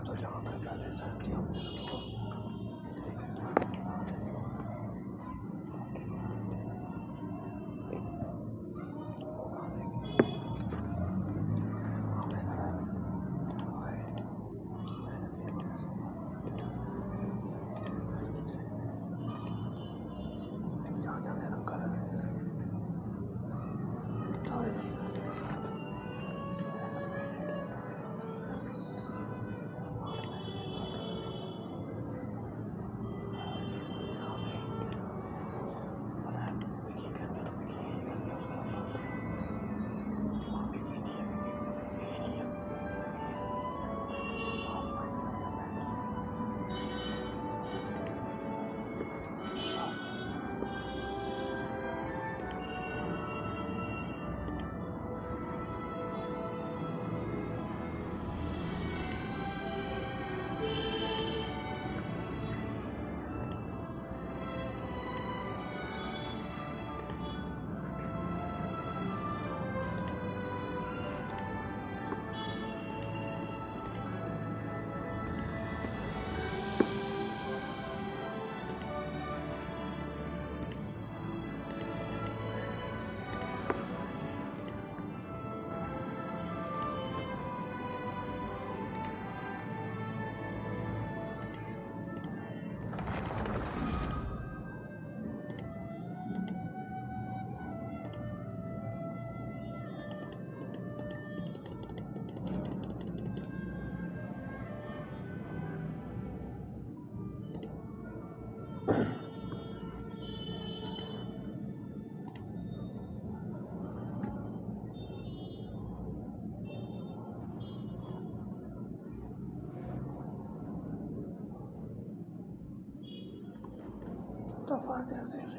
तो जहाँ पे पहले जाती हमने तो दफा कैसे से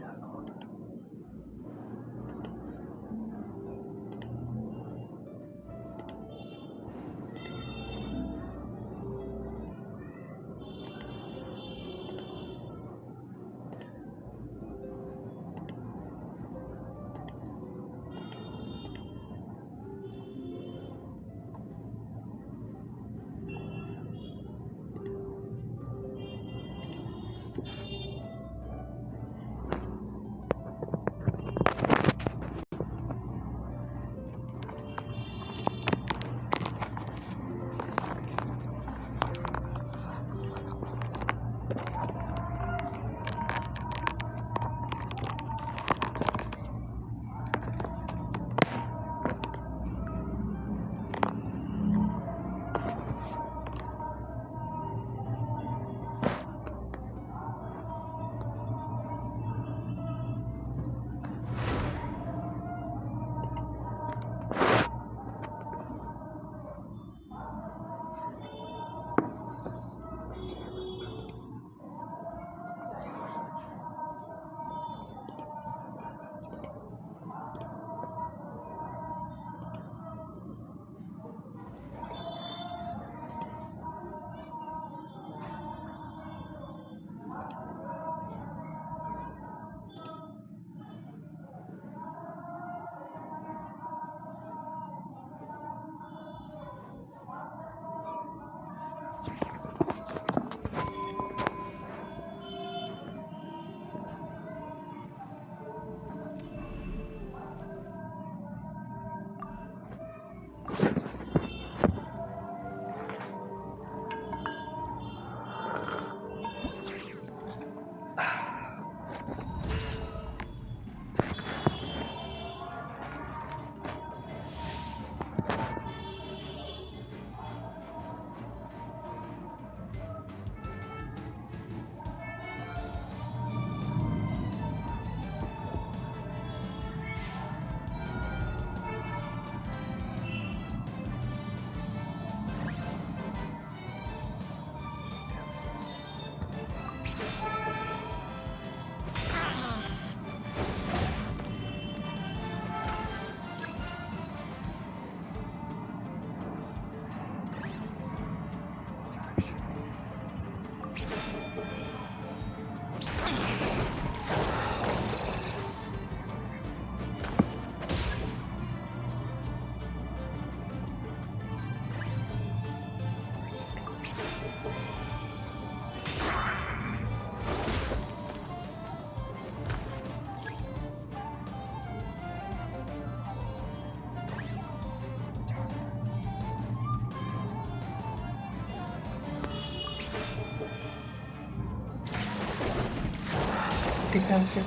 डिफेंसिव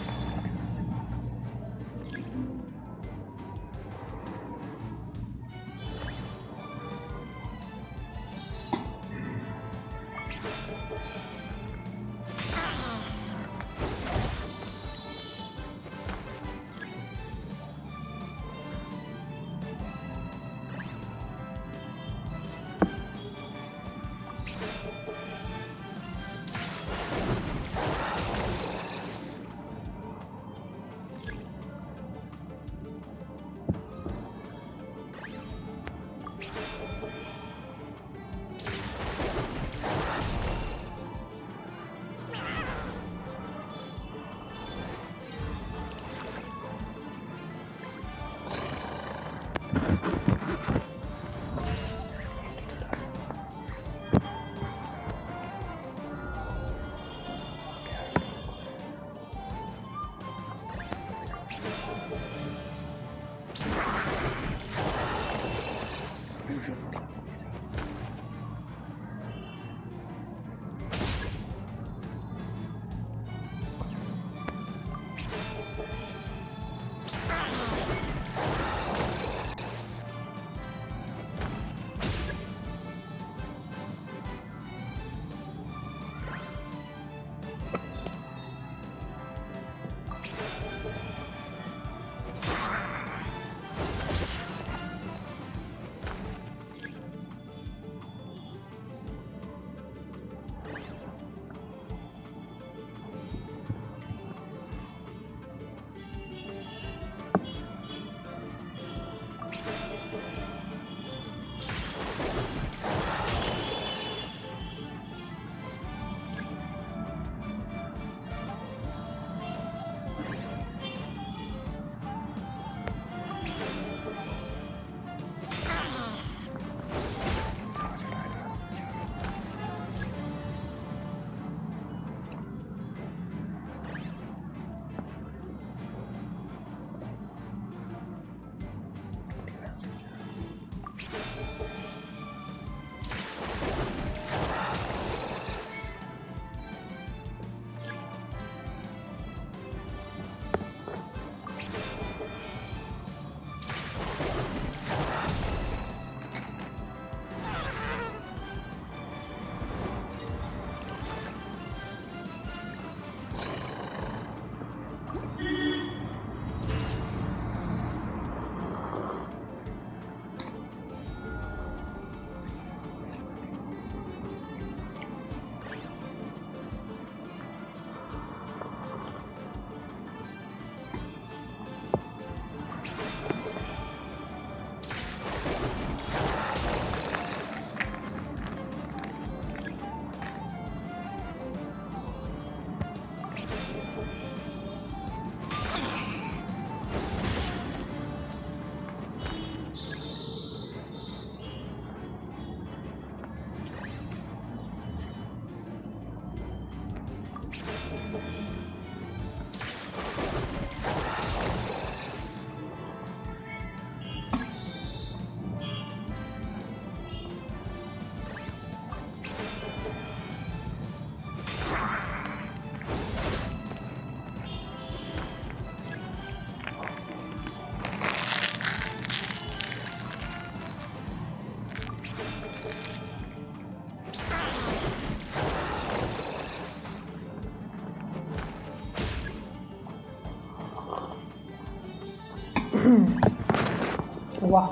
वाह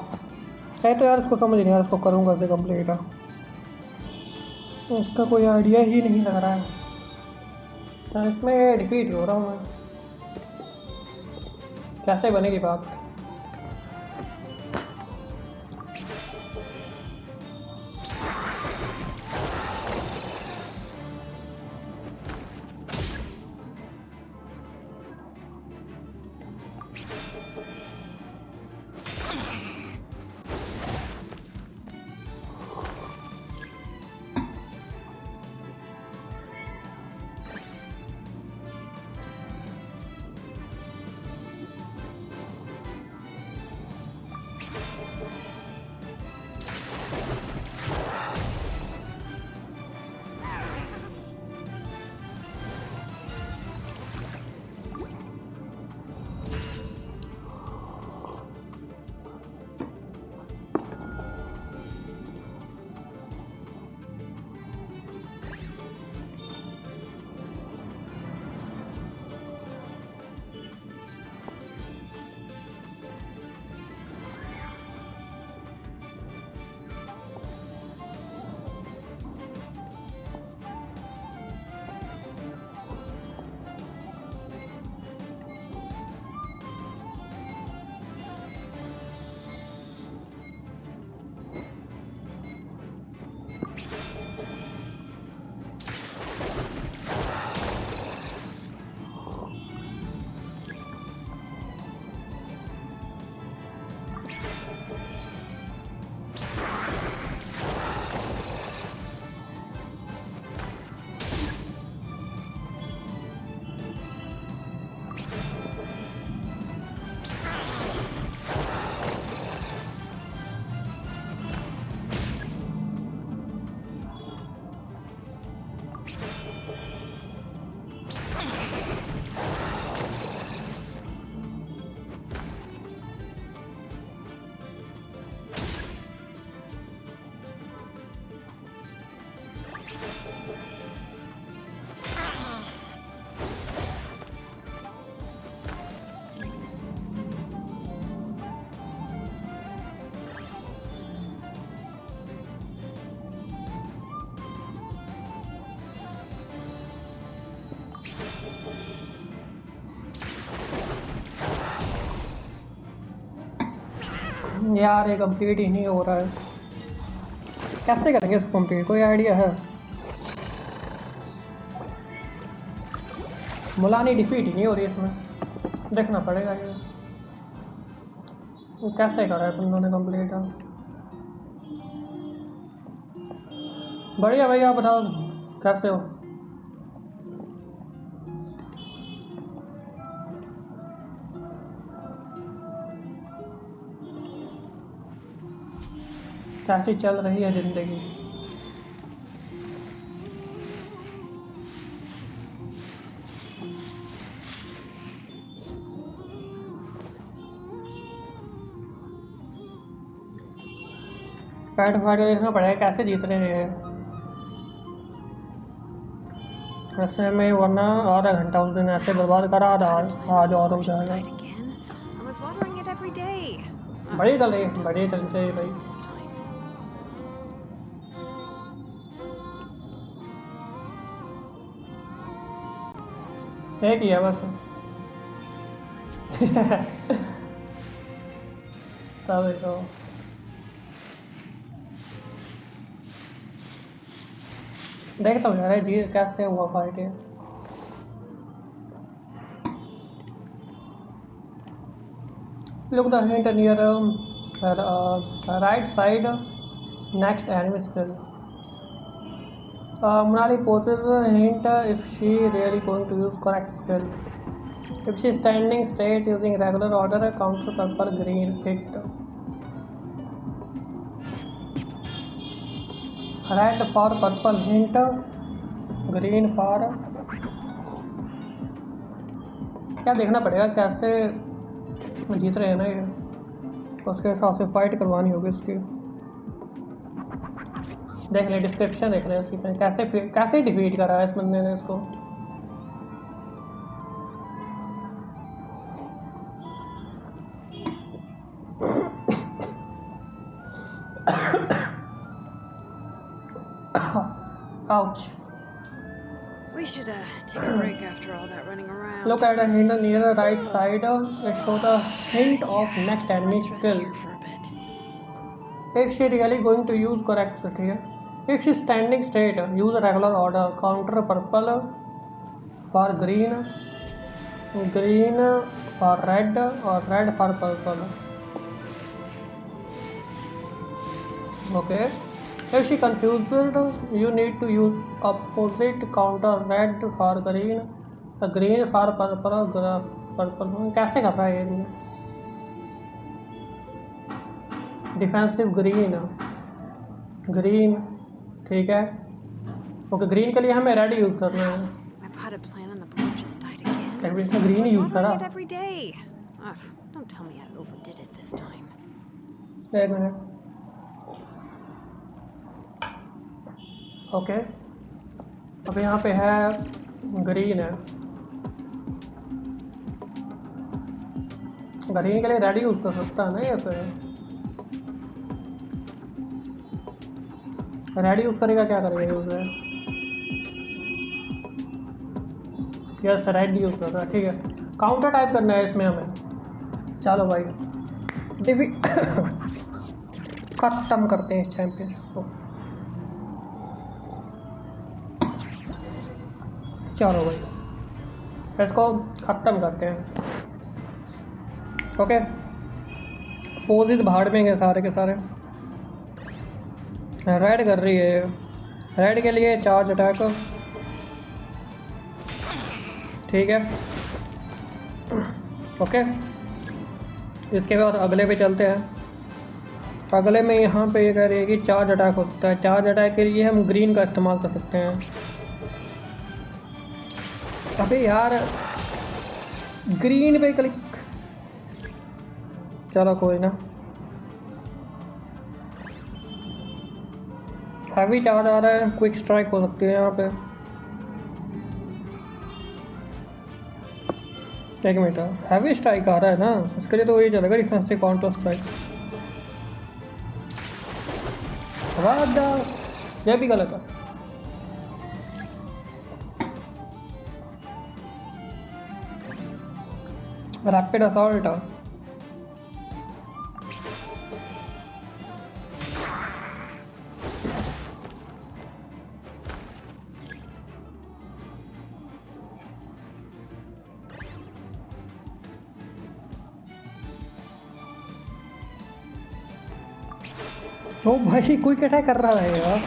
है तो यार, इसको समझ नहीं यार, इसको करूँगा कैसे कंप्लीट है, इसका कोई आइडिया ही नहीं लग रहा है। तो इसमें डिफीट ही हो रहा हूँ मैं, कैसे बनेगी बात। यार ये कंप्लीट ही नहीं हो रहा है, कैसे करेंगे इसको कंप्लीट? कोई आइडिया है? मुलानी डिफीट ही नहीं हो रही इसमें, देखना पड़ेगा ये कैसे करा है तुम लोगों ने कंप्लीट। बढ़िया भाई, आप बताओ कैसे हो? कैसी चल रही है जिंदगी? बैठ बैठ के देखना पड़ेगा कैसे जीत रहे हैं ऐसे में, वरना आधा घंटा उस दिन ऐसे बर्बाद करा था, आज और हो जाएगा। बड़ी चल चाहिए भाई। एक ही है बस तभी तो देखता हूँ यार जी कैसे हुआ फाइट है। Look the hint near right side next enemy skill. Monali poses a hint if she really going to use correct skill. If she is standing straight using regular order, counter purple green hit. Red for purple hint, green for क्या देखना पड़ेगा कैसे जीत रहे हैं ना ये, उसके हिसाब से फाइट करवानी होगी इसकी। देख ले डिस्क्रिप्शन देख ले इसकी कैसे डिफीट करा है इस बंदे ने इसको। Ouch. We should take a break after all that running around. Look at the hint near the right side. It shows a hint of next enemy skill. If she really going to use correct skill here. If she standing straight, use a regular order. Counter purple for green, green for red, or red for purple. Okay. If she confused, you need to use opposite counter, red for green, green for purple, purple कैसे कर रहा है ये? Defensive green, green ठीक है। Okay green के लिए हमें रेड यूज करना है। लेकिन इसने ग्रीन ही यूज करा। एक मिनट। ओके अब यहाँ पे है ग्रीन है, ग्रीन के लिए रेड यूज कर सकता है ना ये, फिर रेड यूज करेगा क्या करेगा यूज है? यस रेड यूज कर रहा है, ठीक है। काउंटर टाइप करना है इसमें हमें। चलो भाई खत्म करते हैं इस चैंपियनशिप को। चलो भाई इसको ख़त्म करते हैं। ओके पोजेस भाड़ में गए सारे के सारे। रेड कर रही है, रेड के लिए चार्ज अटैक ठीक है। ओके इसके बाद अगले पे चलते हैं। अगले में यहाँ पे ये कह रही है कि चार्ज अटैक होता है। चार्ज अटैक के लिए हम ग्रीन का इस्तेमाल कर सकते हैं। अबे यार ग्रीन पे क्लिक, चलो कोई ना। हैवी चार्ज आ रहा है, क्विक स्ट्राइक हो सकती है यहाँ पे। एक मिनट, हैवी स्ट्राइक आ रहा है ना, इसके लिए तो ये चलेगा डिफेंसिव काउंटर स्ट्राइक। ये भी गलत है। रैपिड असॉल्ट, ओ भाई क्विक अटैक कर रहा है यार।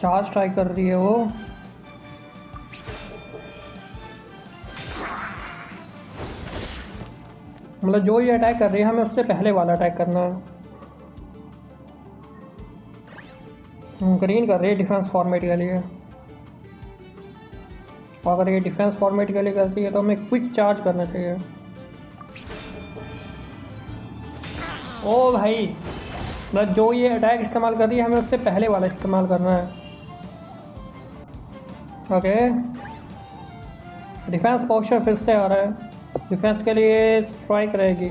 चार्ज ट्राई कर रही है वो। मतलब जो ये अटैक कर रही है हमें उससे पहले वाला अटैक करना है। ग्रीन कर रही है डिफेंस फॉर्मेट के लिए, अगर ये डिफेंस फॉर्मेट के लिए करती है तो हमें क्विक चार्ज करना चाहिए। ओ भाई, मतलब जो ये अटैक इस्तेमाल कर रही है हमें उससे पहले वाला इस्तेमाल करना है। ओके, डिफेंस पोस्चर फिर से आ रहा है, डिफेंस के लिए स्ट्राइक रहेगी।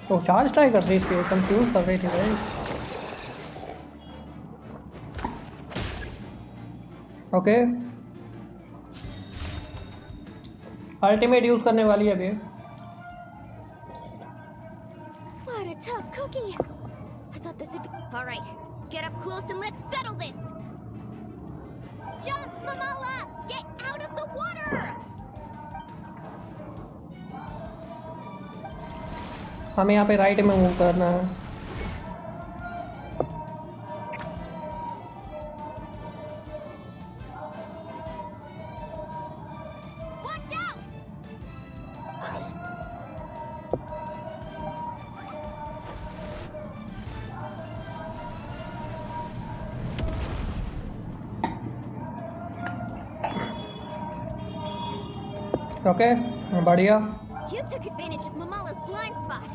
तो चार्ज ट्राई कर रही थी, कंफ्यूज कर रही थी भाई। ओके, अल्टीमेट यूज करने वाली है अभी। What a tough cookie. I thought this would be... All right, get up close and let's settle this. Jump, Mamala! Get out of the water! हमें यहाँ पे राइट में मूव करना है। Watch out! ओके, बढ़िया। You took advantage of Mamala's blind spot.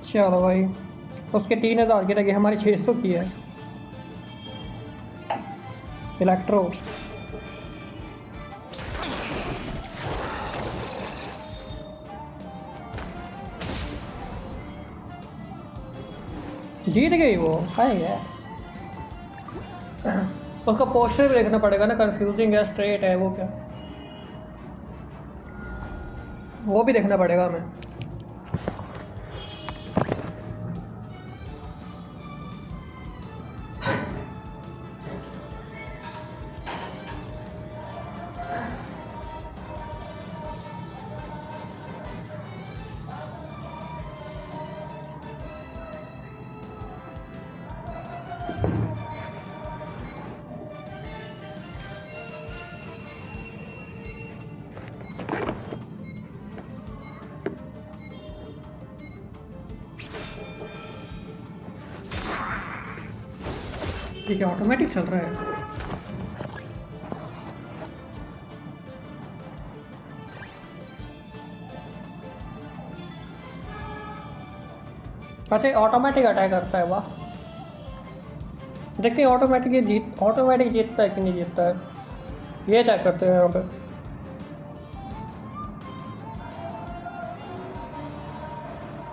चलो भाई, उसके 3000 की लगी, हमारी 600 की है। इलेक्ट्रो जीत गई वो, है उसका पोस्टर भी देखना पड़ेगा ना, कंफ्यूजिंग है, स्ट्रेट है, वो क्या, वो भी देखना पड़ेगा हमें। ठीक है, ऑटोमेटिक चल रहा है। अच्छा, ऑटोमेटिक अटैक करता है, वाह। देखते हैं ऑटोमेटिक जीतता है कि नहीं जीतता है। ये अटैक करते हैं यहाँ पे।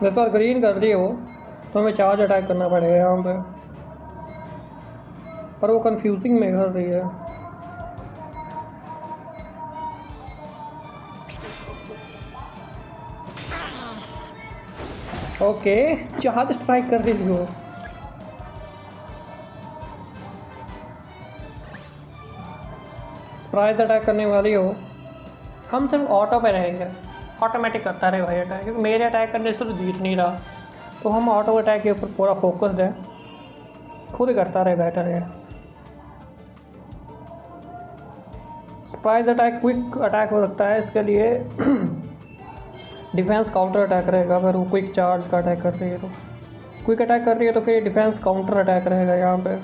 जैसे और ग्रीन कर रही है वो, तो हमें चार्ज अटैक करना पड़ेगा यहाँ पे, पर वो कंफ्यूजिंग में कर रही है। ओके, चार्ज स्ट्राइक कर रही हो। सरप्राइज अटैक करने वाली हो। हम सिर्फ ऑटो पे रहेंगे, ऑटोमेटिक करता रहे भाई अटैक, क्योंकि मेरे अटैक करने से तो जीत नहीं रहा, तो हम ऑटो अटैक के ऊपर पूरा फोकस्ड है, खुद करता रहे, बेटर है। सरप्राइज अटैक क्विक अटैक हो सकता है, इसके लिए डिफेंस काउंटर अटैक रहेगा। अगर वो क्विक चार्ज का अटैक कर रही है तो, क्विक अटैक कर रही है तो फिर डिफेंस काउंटर अटैक रहेगा यहाँ पे।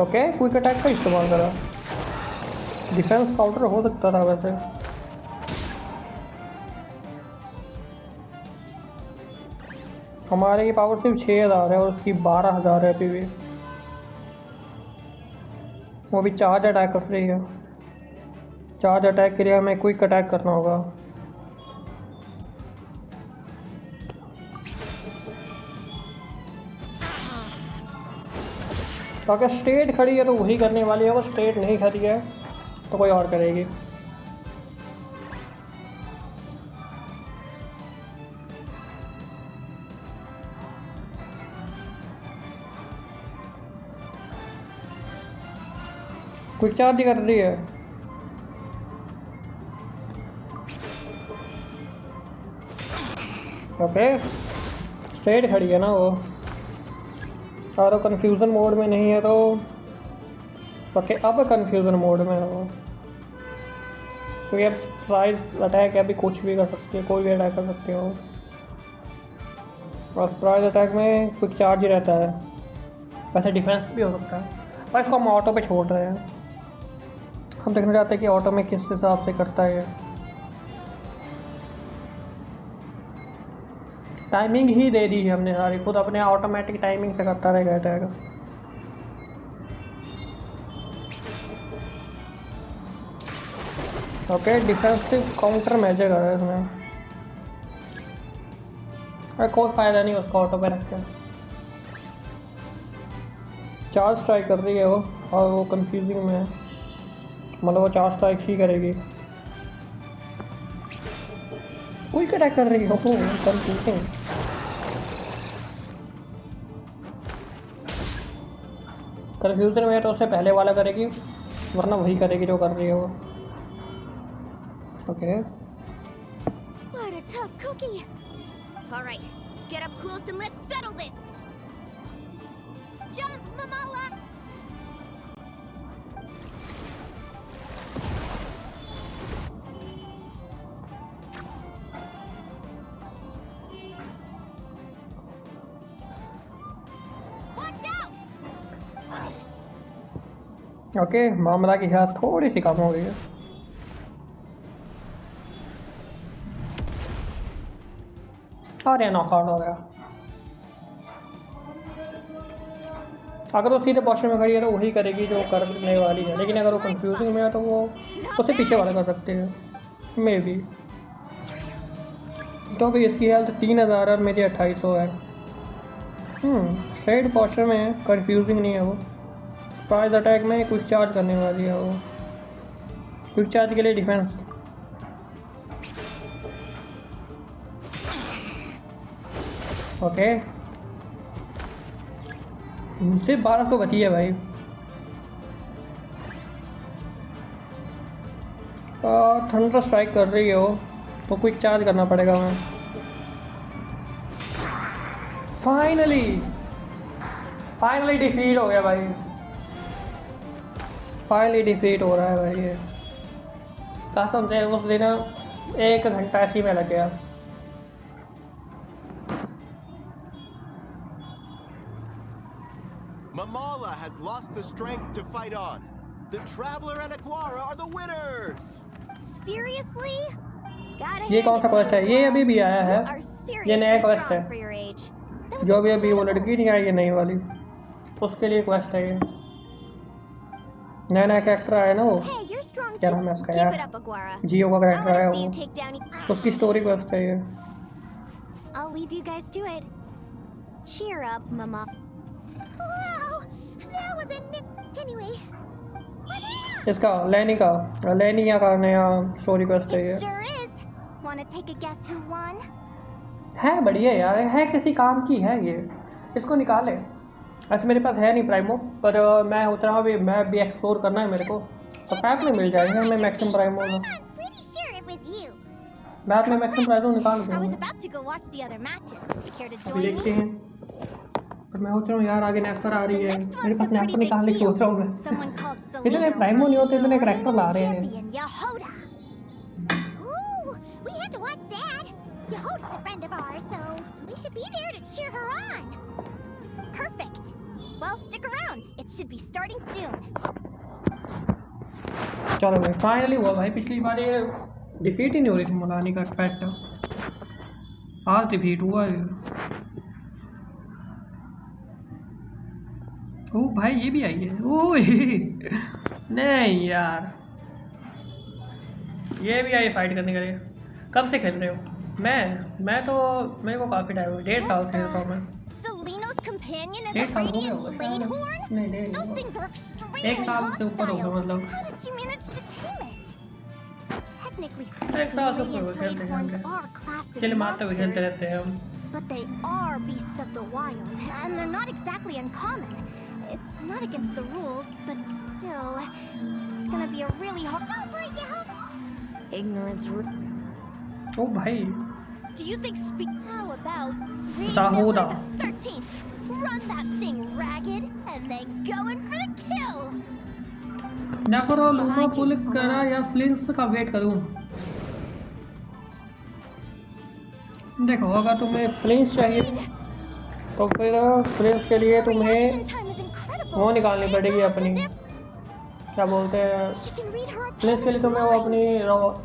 ओके क्विक अटैक का इस्तेमाल करा। डिफेंस काउंटर हो सकता था वैसे। हमारे की पावर सिर्फ 6000 है और उसकी 12000 है अभी भी। वो भी चार्ज अटैक कर रही है। चार्ज अटैक के लिए हमें क्विक अटैक करना होगा। तो अगर स्ट्रेट खड़ी है तो वही करने वाली है, वो स्ट्रेट नहीं खड़ी है तो कोई और करेगी। क्विक चार्ज कर रही है। ओके स्ट्रेट खड़ी है ना वो, और वो कन्फ्यूज़न मोड में नहीं है तो ओके अब कन्फ्यूज़न मोड में है वो, क्योंकि अब सरप्राइज अटैक है, अभी कुछ भी कर सकती है, कोई भी अटैक कर सकती है वो। और सरप्राइज अटैक में क्विक चार्ज ही रहता है, वैसे डिफेंस भी हो सकता है। पर इसको हम ऑटो पे छोड़ रहे हैं। हम देखना चाहते हैं कि ऑटो में किस हिसाब से करता है। टाइमिंग ही दे दी है हमने सारी, खुद अपने ऑटोमेटिक टाइमिंग से करता रहेगा attack. Okay defensive counter magic है इसमें, कोई फ़ायदा नहीं उसका ऑटो पे रख के। चार्ज स्ट्राइक कर रही है वो, और वो कंफ्यूजिंग में है, मतलब वो चार्ज स्ट्राइक ही करेगी। कोई अटैक कर रही है वो कंफ्यूजिंग। कंफ्यूजन में तो उससे पहले वाला करेगी, वरना वही करेगी जो कर रही है वो। Okay What a tough cookie. All right, get up close and let's settle this. Jump, Mamala. Watch out. Okay मामला की हाथ थोड़ी सी कम हो गई है। और ये नॉकआउट हो गया। अगर वो सीधे पोस्टर में खड़ी है तो वही करेगी जो करने वाली है, लेकिन अगर वो कंफ्यूजिंग में है तो वो उससे पीछे वाला कर सकते हैं मे बी। तो भी इसकी हेल्थ 3000 और मेरी 2800 है। स्ट्रेट पोस्टर में है, कंफ्यूजिंग नहीं है वो। सरप्राइज अटैक में क्विक चार्ज करने वाली है वो। क्विक चार्ज के लिए डिफेंस। ओके सिर्फ 1200 बची है भाई। थंडर स्ट्राइक कर रही है वो, तो क्विक चार्ज करना पड़ेगा हमें। फाइनली डिफीट हो गया भाई। फाइनली डिफीट हो रहा है भाई ये। कसम से उस दिन 1 घंटा ऐसी में लग गया। Mamala has lost the strength to fight on. The Traveler and Aguara are the winners. Seriously? Gotta ये कौन सा क्वेस्ट है? ये अभी भी आया है, ये नया क्वेस्ट है। जो अभी वो लड़की नहीं आई है नई वाली, उसके लिए क्वेस्ट है ये। नया कैरेक्टर आया ना वो, क्या नाम है उसका यार, जियो का कैरेक्टर आया वो, उसकी स्टोरी क्वेस्ट है ये। I'll leave you guys to it. Cheer up, Mama. Wow, that was a anyway. इसका लेनिया का नया स्टोरी क्वेस्ट है ये। It sure is. Wanna take a guess who won? है बढ़िया यार, है किसी काम की है ये, इसको निकाले। ऐसे मेरे पास है नहीं प्राइमो, पर मैं सोच रहा हूँ अभी मैं भी एक्सप्लोर करना है मेरे को, तो पैक में मिल जाएंगे हमें मैक्सिमम प्राइमो में। मैं अपने मैक्सिमम प्राइमो निकाल दूँगा। देखते हैं, पर मैं सोच रहा हूँ यार आगे नेफ्टर आ रही है, मेरे पास नेफ्टर निकालने की सोच रहा हूँ मैं। इतने प्राइमो नहीं होते, इतने कैरेक्टर ला रहे हैं। Yehoda's a friend of ours, so we should be there to cheer her on. Perfect. Well, stick around. It should be starting soon. चलो भाई फाइनली हुआ भाई। पिछली बार ये डिफीट ही नहीं हो रही थी मुलानी का पेट, आज डिफीट हुआ है। ओ भाई ये भी आई है। ओ नहीं यार, ये भी आई फाइट करने के लिए। कब से खेल रहे हो? मैं तो मेरे को काफी टाइम हो गया, 1.5 साल से खेल रहा हूँ मैं। Seleno's companion is 1.5 a साल हो गया radiant होगा blade शायद। horn? नहीं नहीं, Those things are extremely 1 साल से ऊपर हो गया hostile. मतलब। How did you manage to tame it? Technically 1 speaking, साल से ऊपर radiant हो blade खेलते horns खेलते। are classed चलिए as मारते हुए खेलते monsters, रहते हैं हम। but they are beasts of the wild, and they're not exactly uncommon. It's not against the rules, but still, it's gonna be a really hard. Not right now. Ignorance. ओ भाई Do you think How about Reed Zahoda. Miller the 13th? Run that thing ragged and then go in for the kill. नेफर और luma पुल करा या फ्लिंस का wait करूं? देखो अगर तुम्हें फ्लिंस चाहिए तो फिर फ्लिंस के लिए तुम्हें Reaction time is incredible. वो निकालनी It's पड़ेगी almost अपनी, as if क्या बोलते हैं, she can read her फ्लिंस के लिए opponent's तुम्हें वो mind. अपनी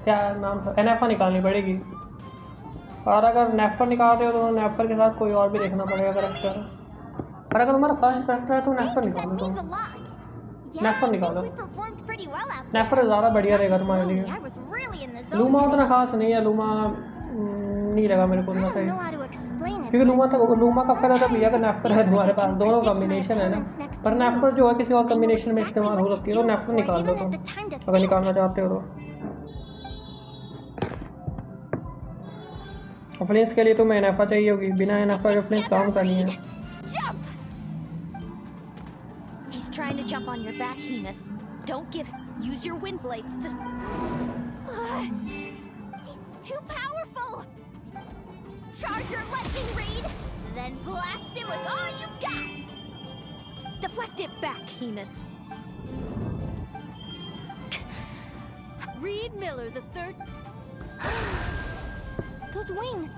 क्या नाम था, एनएफा निकालनी पड़ेगी। और अगर नेफर निकाल रहे हो तो नेफर के साथ कोई और भी देखना पड़ेगा करेक्टर। और अगर तुम्हारा फर्स्ट करेक्टर है तो नेफर Thanks, that निकालो means a तुम। lot. Yeah, Nefer I think निकालो। we performed pretty well out there. नेफर ज़्यादा बढ़िया Not रहेगा just तुम्हारे Lumi, लिए। I was really in the zone luma today. उतना खास नहीं है, लूमा नहीं लगा मेरे को I उतना don't सही, know how to explain it. क्योंकि but लूमा का फायदा तब यह कि sometimes it नेफर है feels तुम्हारे like I पास, can दोनों predict my कॉम्बिनेशन है ना। opponent's next पर move. नेफर जो है किसी और I know कॉम्बिनेशन में exactly इस्तेमाल हो what to सकती है, तो do नेफर before I निकाल दो even तुम had the time to अगर think. निकालना चाहते हो तो। फ्लिंस के लिए तुम्हें एनएफा चाहिए होगी, बिना एनएफा के फ्लिंस काम करनी है। Jump! He's trying to jump on your back, Hemus. Don't give. Use your wind blades to. He's too powerful. Charge your lightning, Reed. Then blast him with all you've got. Deflect it back, Hemus. Reed Miller the third. Those wings.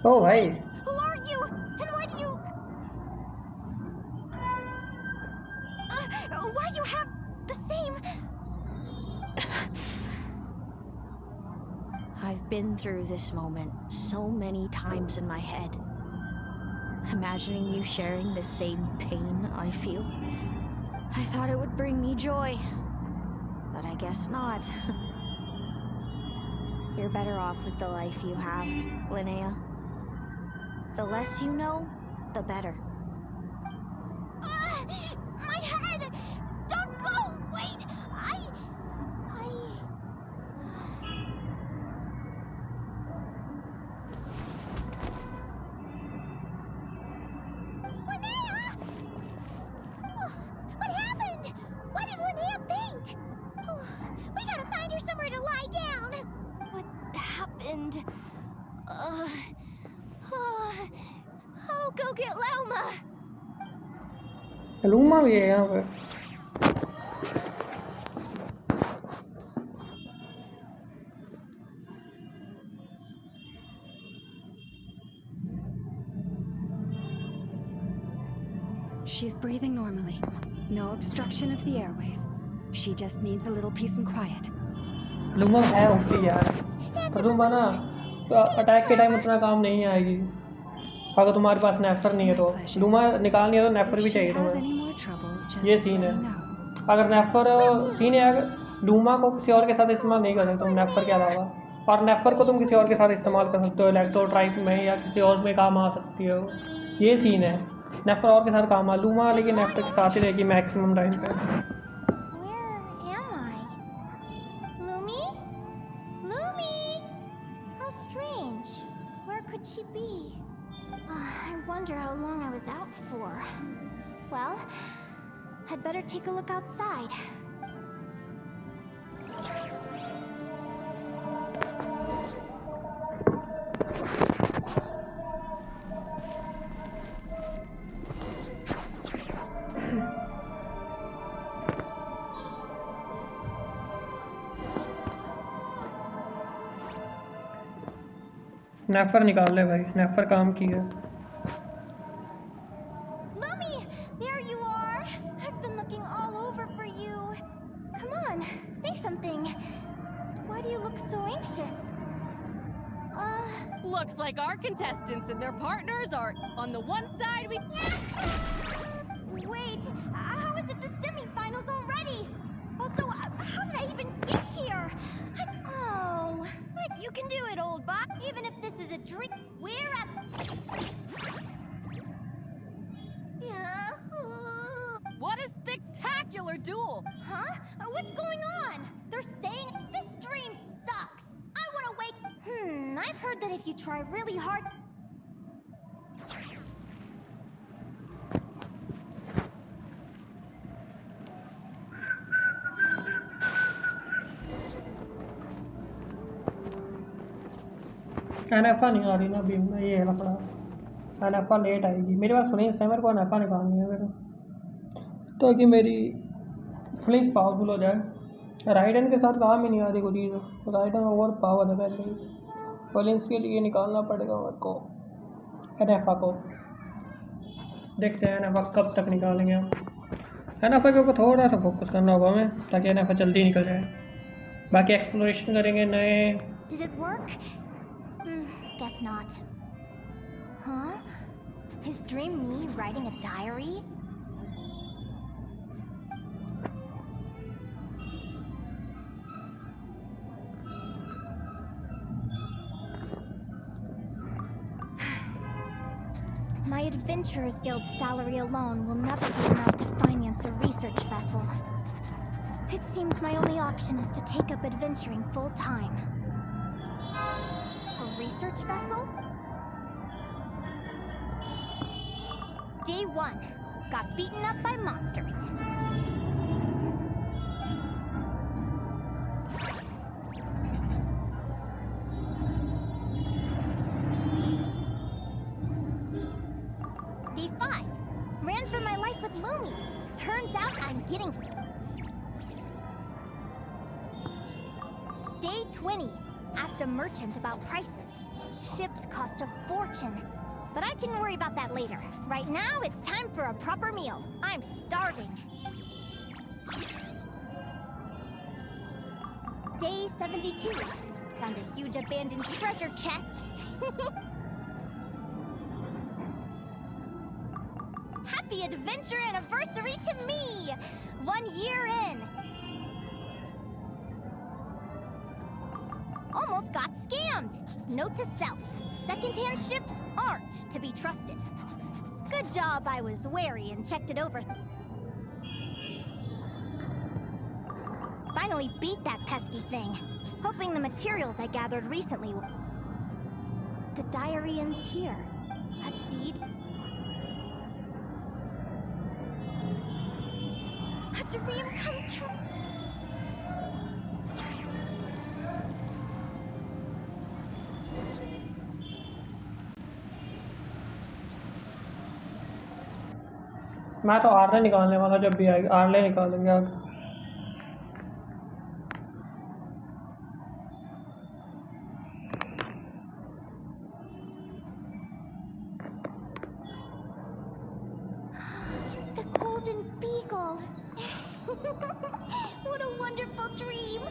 ओ भाई Wait, who are you? And why do you... why do you have the same... I've been through this moment so many times in my head. Imagining you sharing the same pain I feel. I thought it would bring me joy. But I guess not. You're better off with the life you have, Linnea. The less you know, the better. My head! Don't go! Wait! Linnea! What happened? Why did Linnea faint? We gotta find her somewhere to lie down. What happened? I'll go get Loma. Luma भी है यहाँ पे। She's breathing normally. No obstruction of the airways. She just needs a little peace and quiet. Luma है okay यार, पर luma ना तो attack के टाइम उतना काम नहीं आएगी अगर तुम्हारे पास नेफर नहीं है तो। लूमा निकालनी है तो नेफर भी If she चाहिए has तुम्हें। any more trouble, just ये let सीन me है। know. अगर नेफर सीन है, अगर लूमा को किसी और के साथ इस्तेमाल नहीं कर सकते तुम नेफर के अलावा, और नेफर को तुम किसी और के साथ इस्तेमाल कर सकते हो, इलेक्ट्रो ट्राइप में या किसी और में काम आ सकती हो। ये सीन है, नेफर और के साथ काम आ, लूमा लेकिन नेफर के साथ ही रहेगी मैक्सिमम टाइम पे। Where am I? Lumi? Lumi? How strange. Where could she be? I wonder how long I was out for. Well, I'd better take a look outside. नेफर निकाल ले भाई, नेफर काम की है। There you are! I've been looking all over for you. Come on, say something. Why do you look so anxious? Looks like our contestants and their partners are on the one side we... Wait, how is it the semifinals already? Also, how did I even get here? Oh, you can do it, old bot. Even if this is a dream, we're up. What a spectacular duel! Huh? What's going on? They're saying this dream sucks. I want to wake. I've heard that if you try really hard. एनएफा नहीं आ रही ना अभी मैं ये लफड़ा एनएफा late आएगी मेरे पास flings है मेरे को एनएफा निकालनी है मेरे ताकि मेरी फ्लिंग्स पावरफुल हो जाए राइडन के साथ काम ही नहीं आती कोई चीज़ राइडन ओवर पावर है पहले ही फ्लिंग्स के लिए निकालना पड़ेगा मेरे को एनएफा को देखते हैं एनएफा कब तक निकालेंगे हम एनएफा के ऊपर थोड़ा सा फोकस करना होगा हमें ताकि एनएफा जल्दी निकल जाए बाकी एक्सप्लोरेशन करेंगे नए Did it work? Guess not. Huh? Is dream me writing a diary? My Adventurers Guild salary alone will never be enough to finance a research vessel. It seems my only option is to take up adventuring full-time. A research vessel? Day 1. Got beaten up by monsters. Day 5. Ran for my life with Lumi. Turns out I'm getting... Day 20. Asked a merchant about prices. Ships cost a fortune. But I can worry about that later. Right now, it's time for a proper meal. I'm starving. Day 72. Found a huge abandoned treasure chest. Happy adventure anniversary to me! 1 year in. Almost got scammed. Note to self. Second-hand ships aren't to be trusted. Good job I was wary and checked it over. Finally beat that pesky thing. Hoping the materials I gathered recently will... The diary ends here. A deed... A dream come true. मैं तो early निकालने वाला जब भी आएगा early निकालेंगे अब The golden beagle. What a wonderful dream.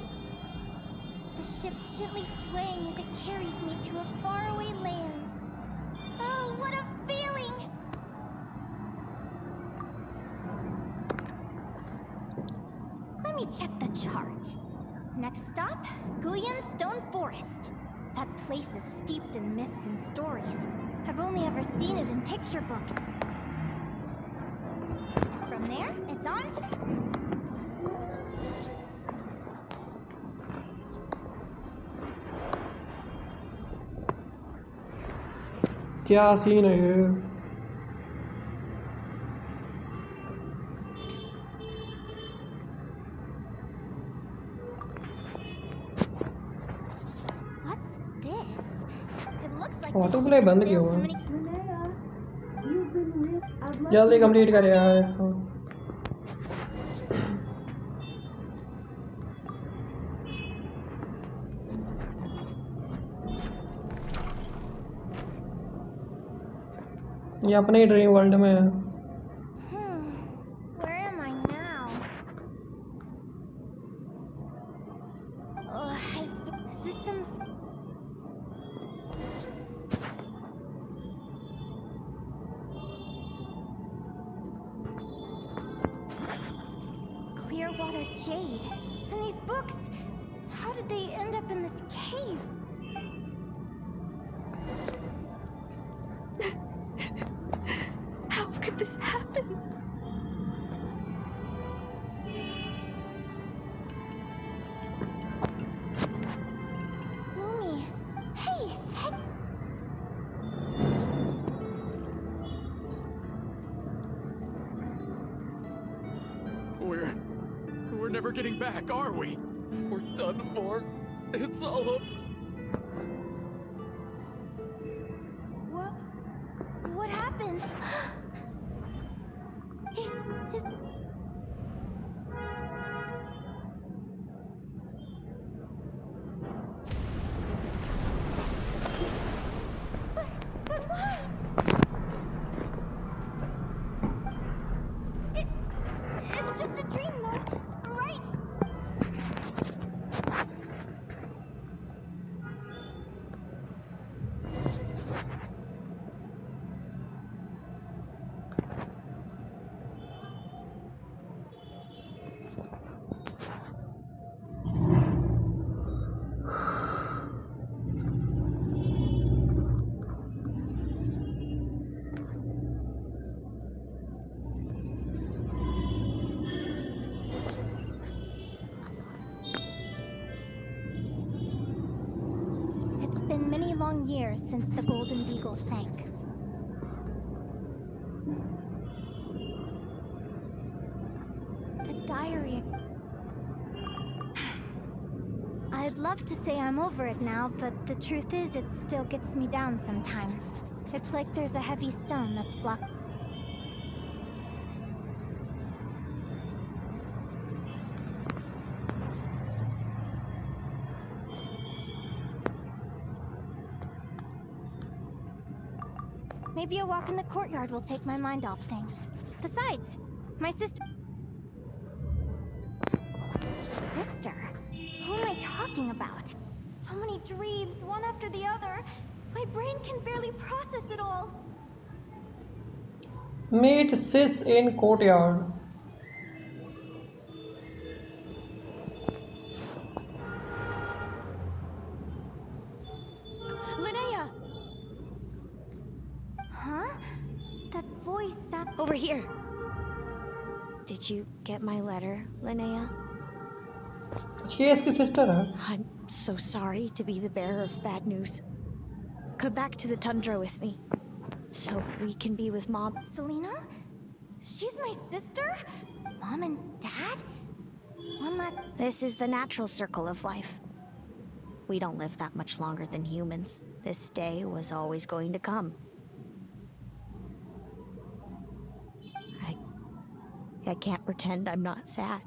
The ship gently swaying as it carries me to a faraway land. Oh, what a feeling! Let me check the chart. Next stop, Guyan Stone Forest. That place is steeped in myths and stories. I've only ever seen it in picture books. From there, it's on to... क्या scene है ये What's this? It looks like auto the play ship बंद has क्यों sailed to है many... जल्दी complete कर यार इसको ये अपने ही ड्रीम वर्ल्ड में है clear water jade. And these books, how did they end up in this cave? How could this happen? Lumi, hey, hey! We're never getting back, are we? We're done for. It's all up. What happened? His... But why? It's just a dream, though, right? It's been many long years since the Golden Beagle sank. The diary... I'd love to say I'm over it now, but the truth is it still gets me down sometimes. It's like there's a heavy stone that's blocked... Maybe a walk in the courtyard will take my mind off things. Besides, my sister... Sister? Who am I talking about? So many dreams, one after the other. My brain can barely process it all. Meet Sis in courtyard. Linnea! Huh? That voice sound... Over here! Did you get my letter, Linnea? She is his sister, huh? I'm so sorry to be the bearer of bad news. Come back to the tundra with me, so we can be with Mom. Selena? She's my sister? Mom and Dad? One last... This is the natural circle of life. We don't live that much longer than humans. This day was always going to come. I can't pretend I'm not sad.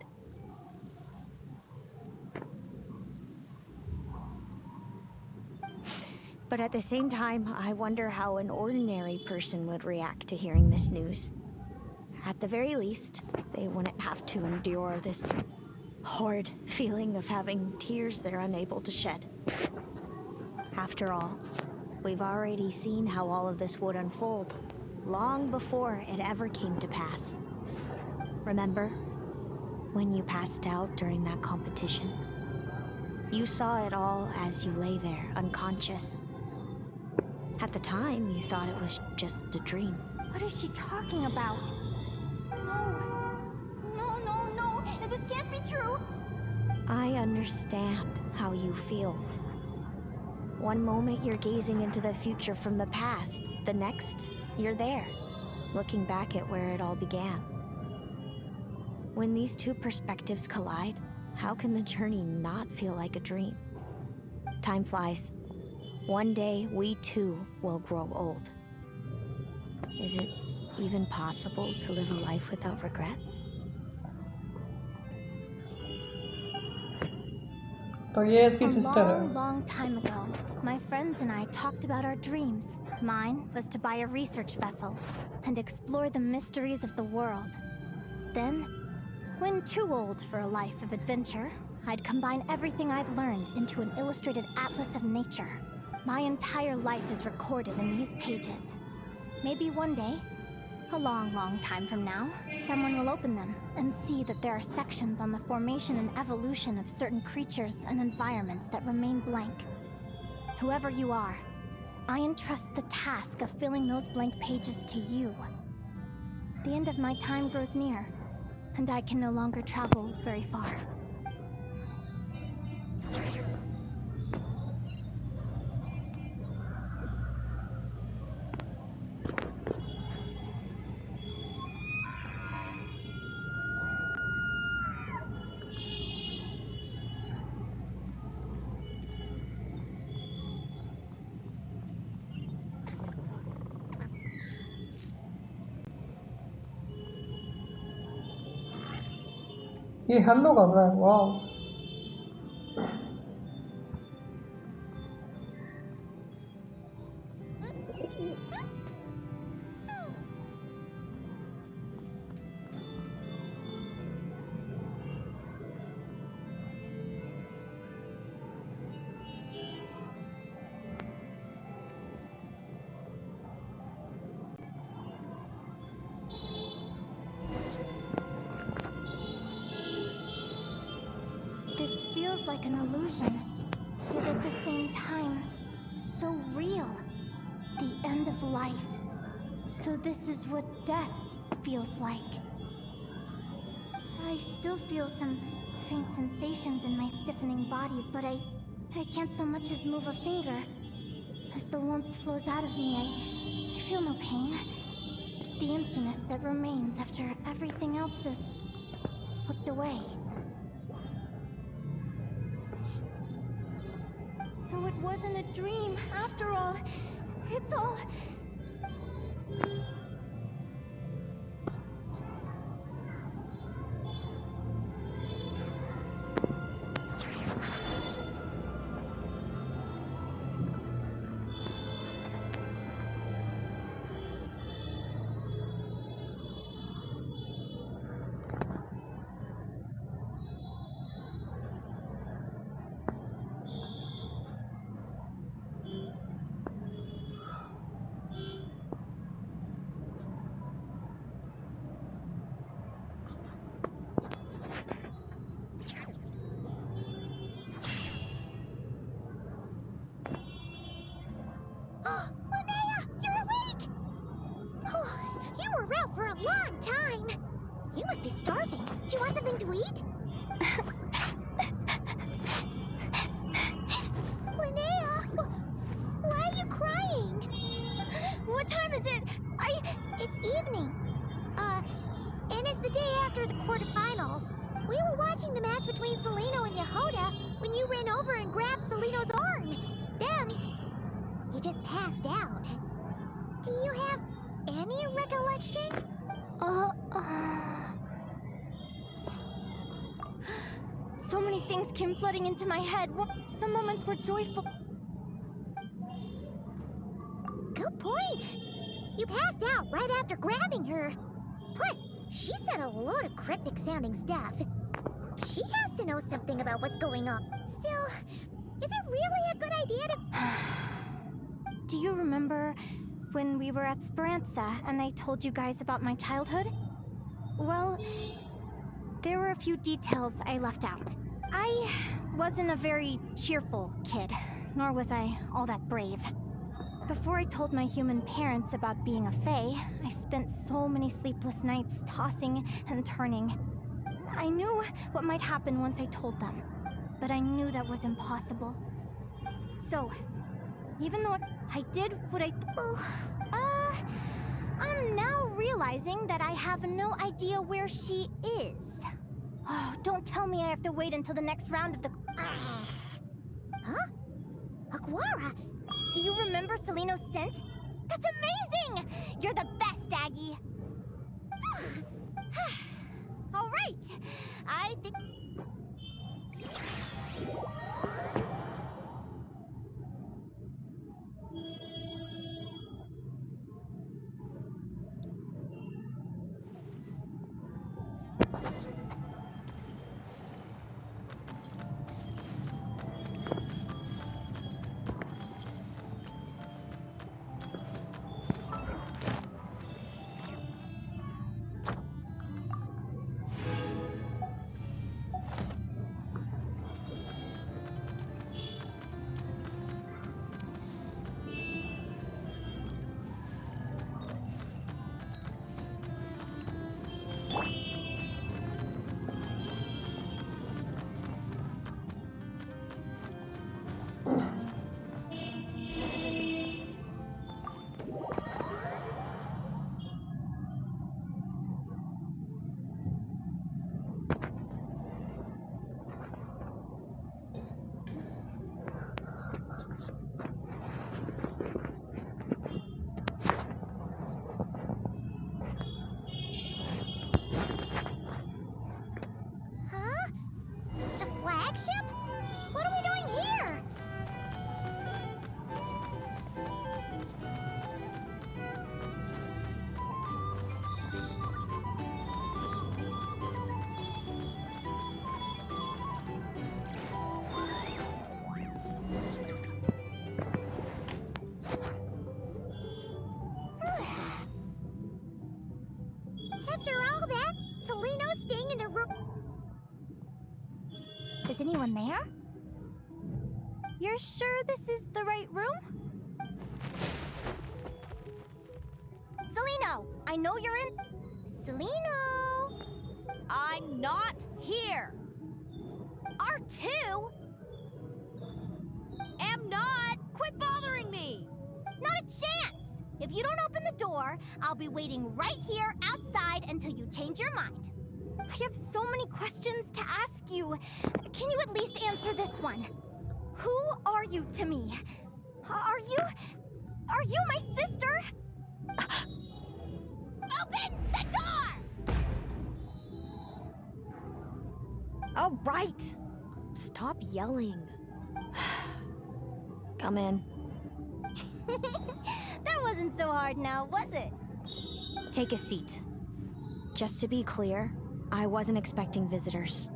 But at the same time, I wonder how an ordinary person would react to hearing this news. At the very least, they wouldn't have to endure this horrid feeling of having tears they're unable to shed. After all, we've already seen how all of this would unfold, long before it ever came to pass. Remember, when you passed out during that competition? You saw it all as you lay there, unconscious. At the time, you thought it was just a dream. What is she talking about? No. This can't be true. I understand how you feel. One moment you're gazing into the future from the past, the next, you're there, looking back at where it all began. When these two perspectives collide, how can the journey not feel like a dream? Time flies. One day, we too will grow old. Is it even possible to live a life without regrets? तो ये इसकी A sister है. long time ago, my friends and I talked about our dreams. Mine was to buy a research vessel and explore the mysteries of the world. Then, when too old for a life of adventure, I'd combine everything I'd learned into an illustrated atlas of nature. My entire life is recorded in these pages. Maybe one day, A long, long time from now, someone will open them and see that there are sections on the formation and evolution of certain creatures and environments that remain blank. Whoever you are, I entrust the task of filling those blank pages to you. The end of my time grows near, and I can no longer travel very far. ये hello कर रहा है, वाह। This feels like an illusion, yet at the same time, so real. The end of life. So this is what death feels like. I still feel some faint sensations in my stiffening body, but I can't so much as move a finger. As the warmth flows out of me, I feel no pain. Just the emptiness that remains after everything else has slipped away. So it wasn't a dream, after all. It's all... For a long time. You must be starving. Do you want something to eat? Linnea, why are you crying? What time is it? It's evening. And it's the day after the quarterfinals. We were watching the match between Celino and Yehoda when you ran over and grabbed Celino's arm. Then, you just passed out. Do you have any recollection? So many things came flooding into my head. Some moments were joyful. Good point. You passed out right after grabbing her. Plus, she said a load of cryptic-sounding stuff. She has to know something about what's going on. Still, is it really a good idea to... Do you remember when we were at Speranza and I told you guys about my childhood? Well, there were a few details I left out. I wasn't a very cheerful kid, nor was I all that brave. Before I told my human parents about being a fae, I spent so many sleepless nights tossing and turning. I knew what might happen once I told them, but I knew that was impossible. So, even though I did what I'm now realizing that I have no idea where she is. Oh, don't tell me I have to wait until the next round of the... Huh? Aguara? Do you remember Celino's scent? That's amazing! You're the best, Aggie! All right, I think... After all that, Seleno's staying in the room. Is anyone there? You're sure this is the right room? Seleno, I know you're in. Seleno! I'm not here. R2? Am not. Quit bothering me. Not a chance! If you don't open the door, I'll be waiting right here outside until you change your mind. I have so many questions to ask you. Can you at least answer this one? Who are you to me? Are you my sister? Open the door! All right. Stop yelling. Come in. That wasn't so hard now, was it? Take a seat. Just to be clear, I wasn't expecting visitors,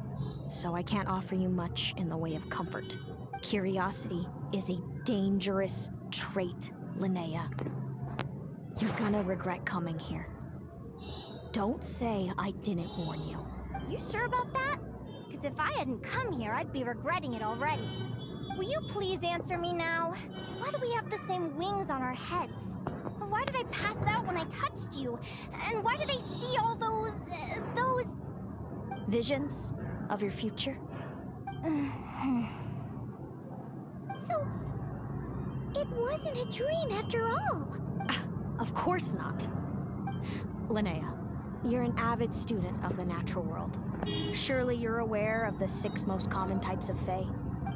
so I can't offer you much in the way of comfort. Curiosity is a dangerous trait, Linnea. You're gonna regret coming here. Don't say I didn't warn you. You sure about that? Because if I hadn't come here, I'd be regretting it already. Will you please answer me now? Why do we have the same wings on our heads? Why did I pass out when I touched you? And why did I see all those... Visions of your future? So... it wasn't a dream after all. Of course not. Linnea, you're an avid student of the natural world. Surely you're aware of the 6 most common types of Fae.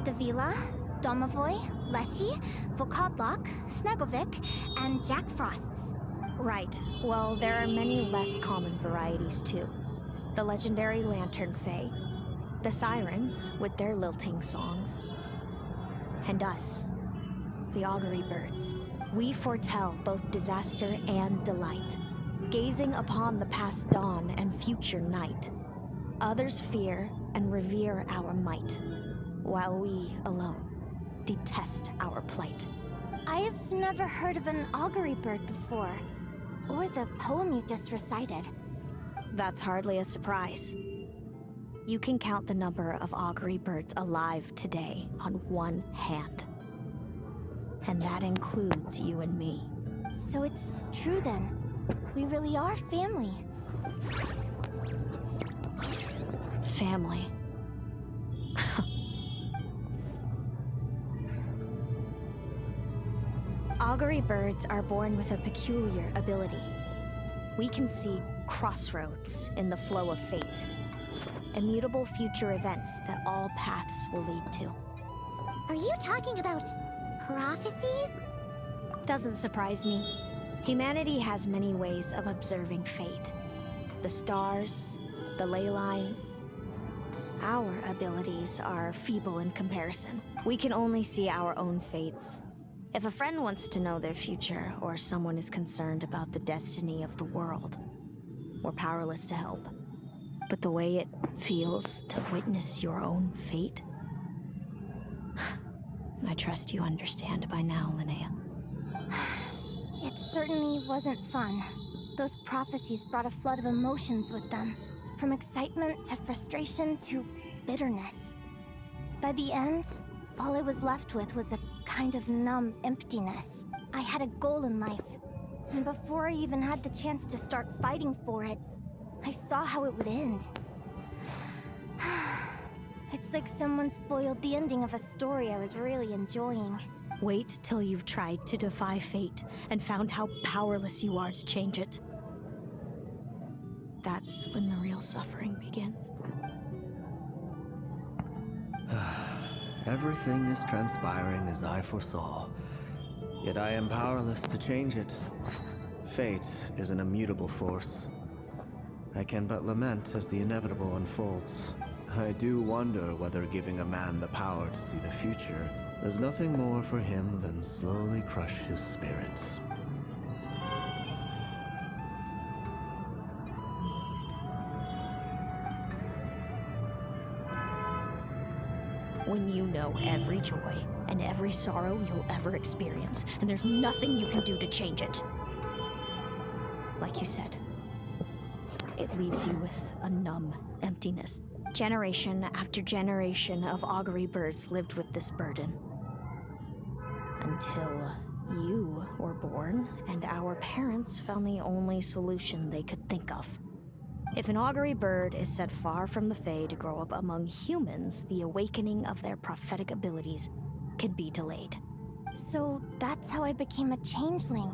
The Vila, Domovoy, Leshy, Volkodlok, Snegovik, and Jack Frosts. Right. Well, there are many less common varieties too. The legendary Lantern Fae, the Sirens with their lilting songs, and us, the Augury Birds. We foretell both disaster and delight, gazing upon the past dawn and future night. Others fear and revere our might, while we alone detest our plight. I've never heard of an augury bird before, or the poem you just recited. That's hardly a surprise. You can count the number of augury birds alive today on one hand. And that includes you and me. So it's true then. We really are family. Family. Augury birds are born with a peculiar ability. We can see crossroads in the flow of fate. Immutable future events that all paths will lead to. Are you talking about prophecies? Doesn't surprise me. Humanity has many ways of observing fate. The stars, the ley lines. Our abilities are feeble in comparison. We can only see our own fates. If a friend wants to know their future, or someone is concerned about the destiny of the world, we're powerless to help. But the way it feels to witness your own fate, I trust you understand by now, Linnea. It certainly wasn't fun. Those prophecies brought a flood of emotions with them. From excitement to frustration to bitterness. By the end, all I was left with was a kind of numb emptiness. I had a goal in life, and before I even had the chance to start fighting for it, I saw how it would end. It's like someone spoiled the ending of a story I was really enjoying. Wait till you've tried to defy fate and found how powerless you are to change it. That's when the real suffering begins. Everything is transpiring as I foresaw, yet I am powerless to change it. Fate is an immutable force. I can but lament as the inevitable unfolds. I do wonder whether giving a man the power to see the future does nothing more for him than slowly crush his spirit. When you know every joy and every sorrow you'll ever experience, and there's nothing you can do to change it. Like you said, it leaves you with a numb emptiness. Generation after generation of augury birds lived with this burden. Until you were born, and our parents found the only solution they could think of. If an augury bird is set far from the Fae to grow up among humans, the awakening of their prophetic abilities can be delayed. So that's how I became a changeling.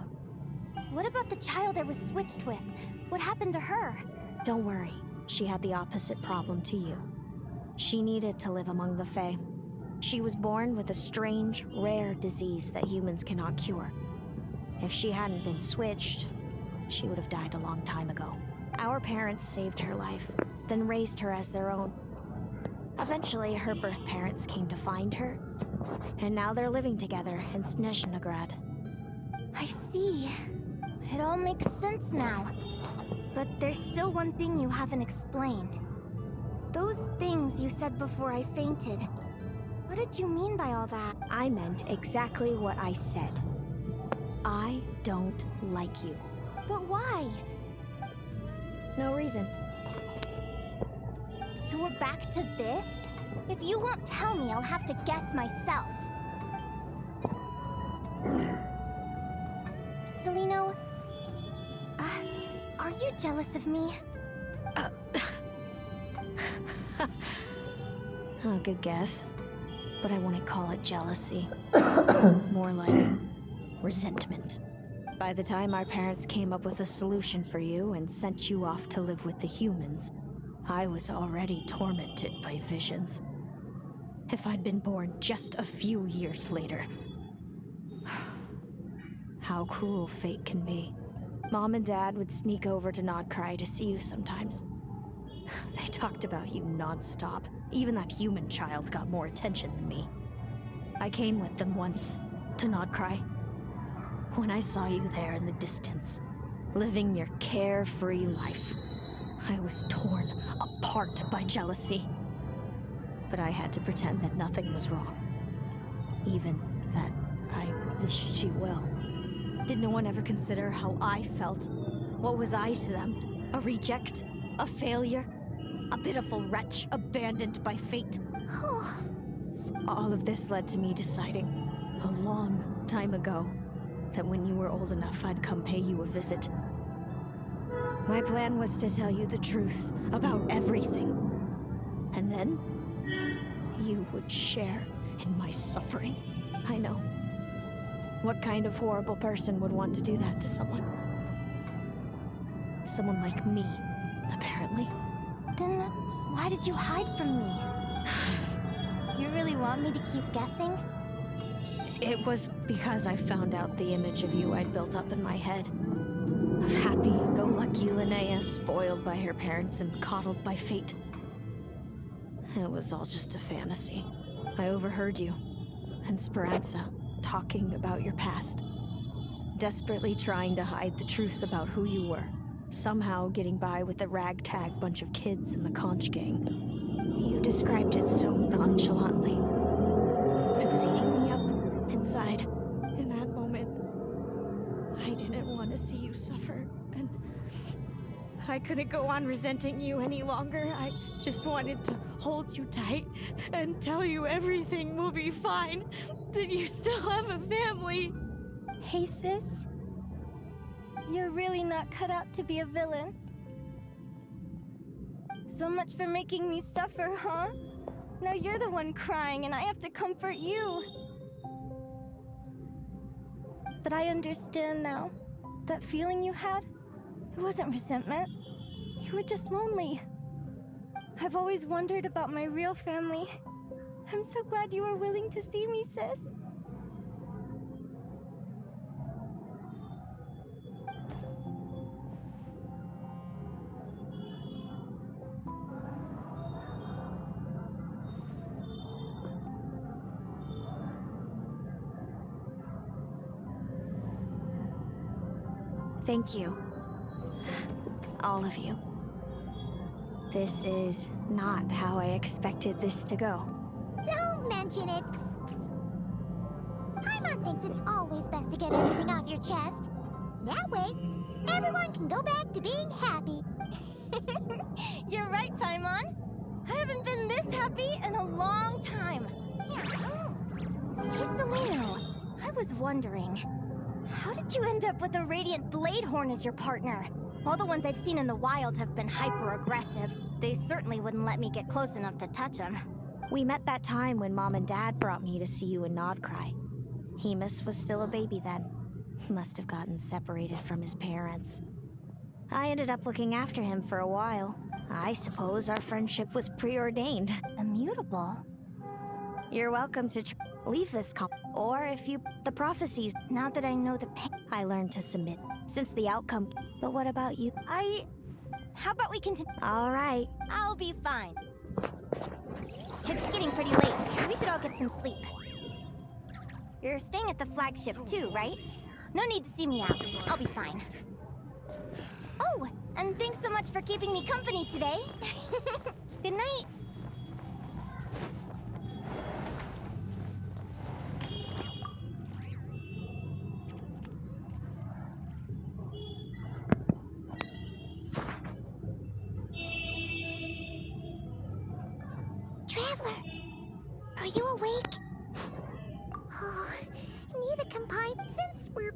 What about the child I was switched with? What happened to her? Don't worry, she had the opposite problem to you. She needed to live among the Fae. She was born with a strange, rare disease that humans cannot cure. If she hadn't been switched, she would have died a long time ago. Our parents saved her life, then raised her as their own. Eventually, her birth parents came to find her, and now they're living together in Snezhnograd. I see. It all makes sense now. But there's still one thing you haven't explained. Those things you said before I fainted. What did you mean by all that? I meant exactly what I said. I don't like you. But why? No reason. So we're back to this? If you won't tell me, I'll have to guess myself. Celino, are you jealous of me? Oh, good guess. But I wouldn't call it jealousy. More like resentment. By the time our parents came up with a solution for you and sent you off to live with the humans, I was already tormented by visions. If I'd been born just a few years later. How cruel fate can be. Mom and Dad would sneak over to Nodcry to see you sometimes. They talked about you non-stop. Even that human child got more attention than me. I came with them once, to Nodcry. When I saw you there in the distance, living your carefree life, I was torn apart by jealousy. But I had to pretend that nothing was wrong. Even that I wished you well. Did no one ever consider how I felt? What was I to them? A reject? A failure? A pitiful wretch abandoned by fate? All of this led to me deciding, a long time ago, that when you were old enough, I'd come pay you a visit. My plan was to tell you the truth about everything. And then, you would share in my suffering. I know. What kind of horrible person would want to do that to someone? Someone like me, apparently. Then why did you hide from me? You really want me to keep guessing? It was because I found out the image of you I'd built up in my head. Of happy-go-lucky Linnea, spoiled by her parents and coddled by fate. It was all just a fantasy. I overheard you, and Speranza, talking about your past. Desperately trying to hide the truth about who you were. Somehow getting by with a ragtag bunch of kids in the conch gang. You described it so nonchalantly. But it was eating me up, inside. In that moment, I didn't want to see you suffer, and I couldn't go on resenting you any longer. I just wanted to hold you tight and tell you everything will be fine, that you still have a family. Hey, sis. You're really not cut out to be a villain. So much for making me suffer, huh? Now you're the one crying and I have to comfort you. But I understand now. That feeling you had, it wasn't resentment. You were just lonely. I've always wondered about my real family. I'm so glad you were willing to see me, sis. Thank you. All of you. This is not how I expected this to go. Don't mention it. Paimon thinks it's always best to get everything off your chest. That way, everyone can go back to being happy. happy in a long time. Yeah. Hey, Seleno. I was wondering, how did you end up with a Radiant Bladehorn as your partner? All the ones I've seen in the wild have been hyper-aggressive. They certainly wouldn't let me get close enough to touch them. We met that time when Mom and Dad brought me to see you in Nodcry. Hemus was still a baby then. He must have gotten separated from his parents. I ended up looking after him for a while. I suppose our friendship was preordained. Immutable? You're welcome to leave this or if you... The prophecies... Now that I know the pain... I learned to submit, since the outcome... But what about you? How about we continue? All right. I'll be fine. It's getting pretty late. We should all get some sleep. You're staying at the flagship too, right? No need to see me out. I'll be fine. Oh, and thanks so much for keeping me company today. Good night. Traveler, are you awake? Oh, neither can Pipe since we're...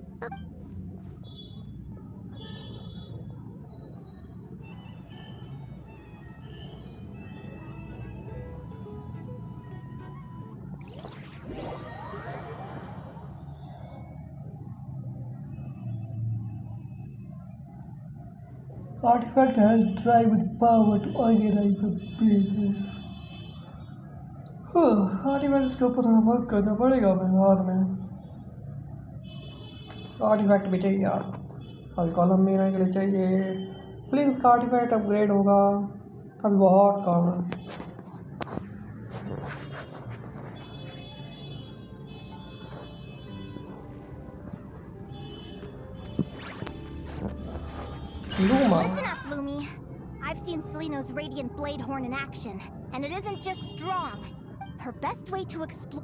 Artifact has drive with power to organize a business. Artifact इसके ऊपर थोड़ा work करना पड़ेगा हमें बाद में. Artefact भी चाहिए यार. अभी कॉलम में के लिए चाहिए. प्लीज का आर्टिफैक्ट अपग्रेड होगा. अभी बहुत काम है. Listen up, Lumi. I've seen Seleno's Radiant Bladehorn in action, and it isn't just strong. Her best way to explore...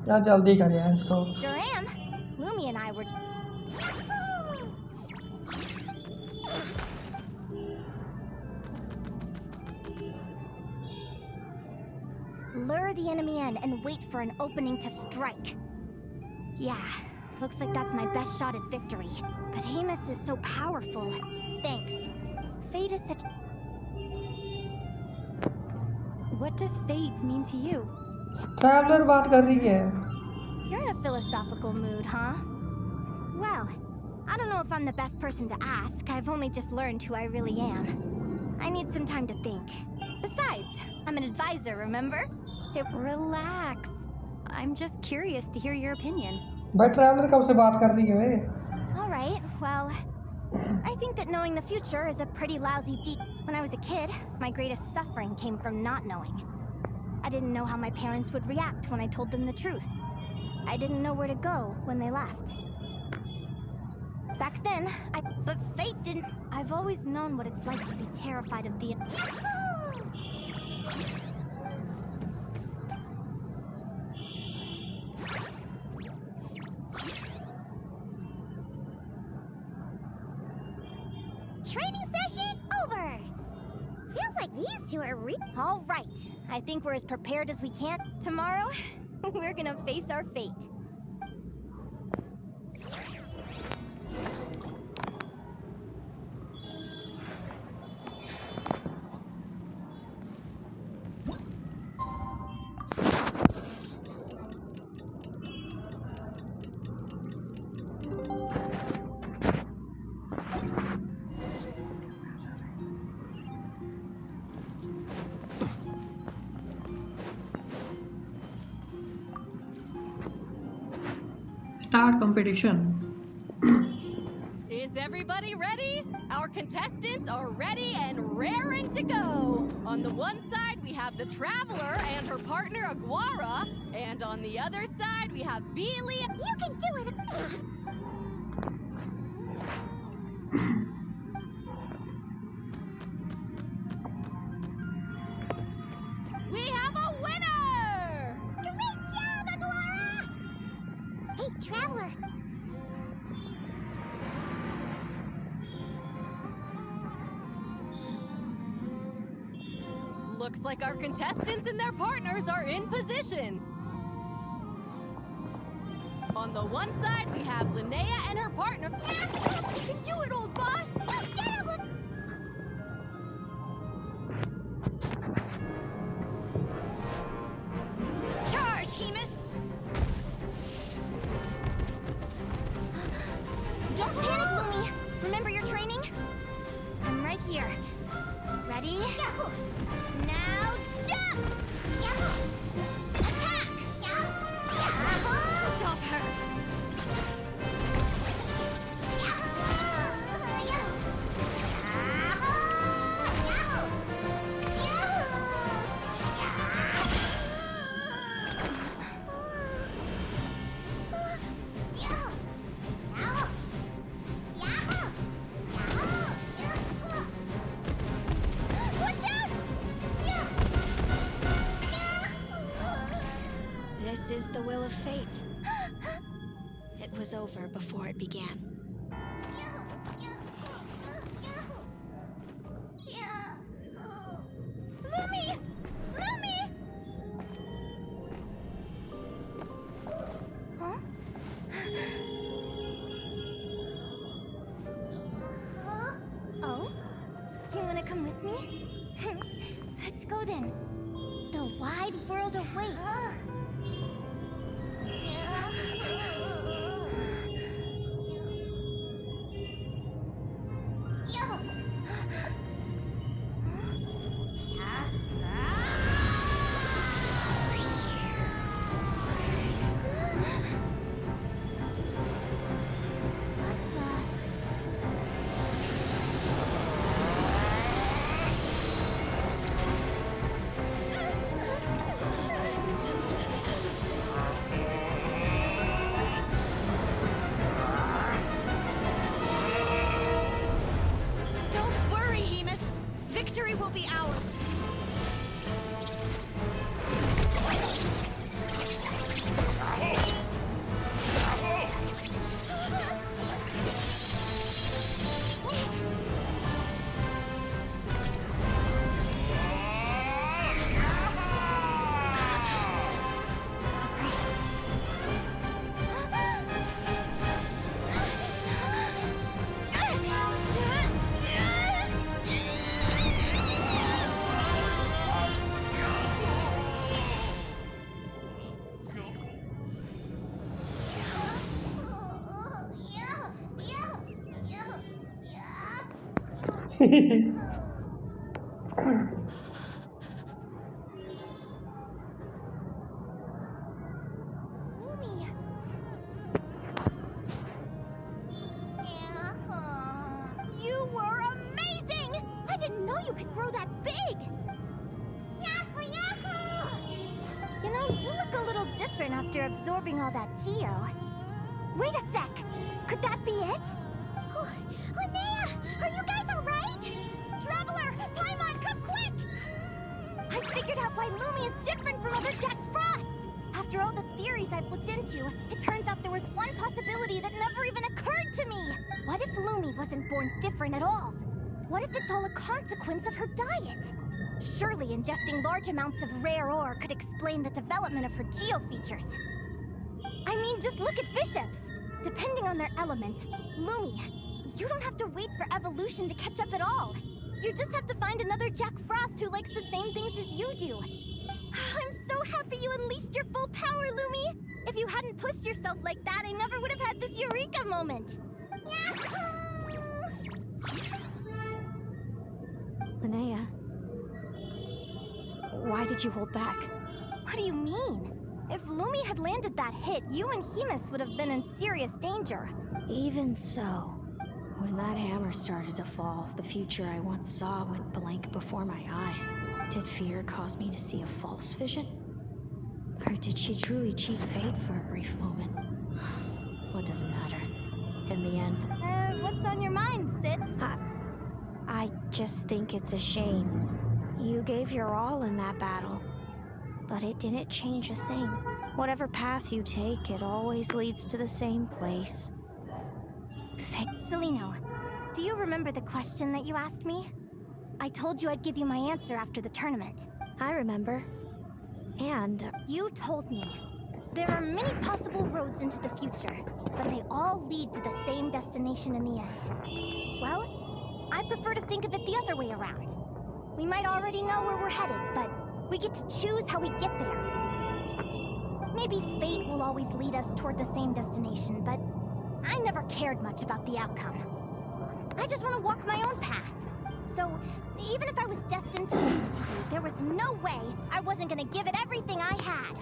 यार जल्दी करिए इसको. Sure am. Lumi and I were... Lure the enemy in and wait for an opening to strike. Yeah, looks like that's my best shot at victory. But Hemus is so powerful. Thanks. Fate is such... What does fate mean to you? Traveller बात कर रही है. You're in a philosophical mood, huh? Well, I don't know if I'm the best person to ask. I've only just learned who I really am. I need some time to think. Besides, I'm an advisor, remember? Relax. I'm just curious to hear your opinion. भाई traveller कब से बात कर रही है? Alright, well... I think that knowing the future is a pretty lousy deed. When I was a kid, my greatest suffering came from not knowing. I didn't know how my parents would react when I told them the truth. I didn't know where to go when they left. Back then, but fate didn't... I've always known what it's like to be terrified of the... Training session over! Feels like these two are All right, I think we're as prepared as we can. Tomorrow, we're gonna face our fate. Start competition. Is everybody ready? Our contestants are ready and raring to go. On the one side, we have the Traveler and her partner Aguara, and on the other side, we have Beely. You can do it! We have a winner! Great job, Aguara! Hey, Traveler! Looks like our contestants and their partners are in position. On the one side, we have Linnea and her partner. You can do it, old boss! Get him! Charge, Hemus! Don't panic, Lumi! Remember your training? I'm right here. Ready? Now jump! Attack! Stop her! This is the will of fate. It was over before it began. Lumi! Lumi! Huh? Oh? You wanna come with me? Let's go then. The wide world awaits. Don't worry, Hemus. Victory will be ours. The prophecy. Lumi. You were amazing! I didn't know you could grow that big! Yahoo, yahoo! You know, you look a little different after absorbing all that geo. Wait a sec! Could that be it? Oh, Linnea! Are you guys alright? Traveler! Paimon, come quick! I figured out why Lumi is different from other Jack Frost! After all the theories I've looked into, it turns out there was one possibility that never even occurred to me! What if Lumi wasn't born different at all? What if it's all a consequence of her diet? Surely ingesting large amounts of rare ore could explain the development of her geo-features. I mean, just look at Viships! Depending on their element, Lumi, you don't have to wait for evolution to catch up at all. You just have to find another Jack Frost who likes the same things as you do. I'm so happy you unleashed your full power, Lumi! If you hadn't pushed yourself like that, I never would have had this eureka moment! Yahoo! Linnea, why did you hold back? What do you mean? If Lumi had landed that hit, you and Hemus would have been in serious danger. Even so, when that hammer started to fall, the future I once saw went blank before my eyes. Did fear cause me to see a false vision? Or did she truly cheat fate for a brief moment? What does it matter? In the end, What's on your mind, Sid? I just think it's a shame. You gave your all in that battle, but it didn't change a thing. Whatever path you take, it always leads to the same place. Celino, do you remember the question that you asked me? I told you I'd give you my answer after the tournament. I remember. And You told me. There are many possible roads into the future, but they all lead to the same destination in the end. Well, I prefer to think of it the other way around. We might already know where we're headed, but we get to choose how we get there. Maybe fate will always lead us toward the same destination, but I never cared much about the outcome. I just want to walk my own path. So, even if I was destined to lose to you, there was no way I wasn't gonna give it everything I had.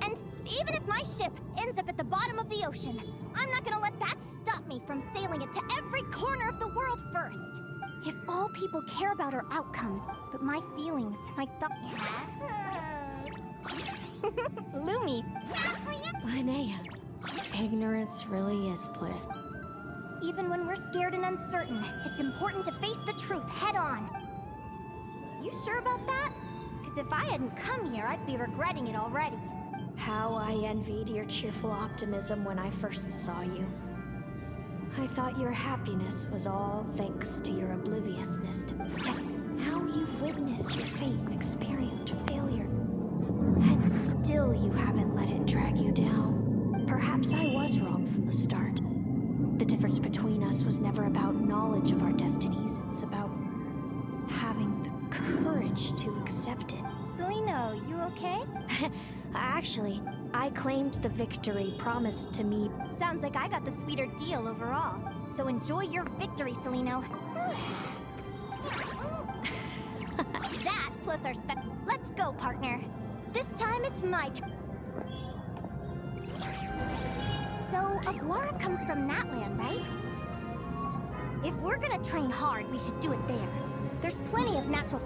And even if my ship ends up at the bottom of the ocean, I'm not gonna let that stop me from sailing it to every corner of the world first. If all people care about are outcomes, but my feelings, my thoughts... Lumi! Linnea, ignorance really is bliss. Even when we're scared and uncertain, it's important to face the truth head on. You sure about that? Because if I hadn't come here, I'd be regretting it already. How I envied your cheerful optimism when I first saw you. I thought your happiness was all thanks to your obliviousness to now you've witnessed your fate and experienced failure. And still you haven't let it drag you down. Perhaps I was wrong from the start. The difference between us was never about knowledge of our destinies. It's about having the courage to accept it. Selena, you okay? Actually, I claimed the victory promised to me. Sounds like I got the sweeter deal overall. So enjoy your victory, Selena. That plus our Let's go, partner. This time it's my turn. So, Aguara comes from Natlan, right? If we're gonna train hard, we should do it there. There's plenty of natural...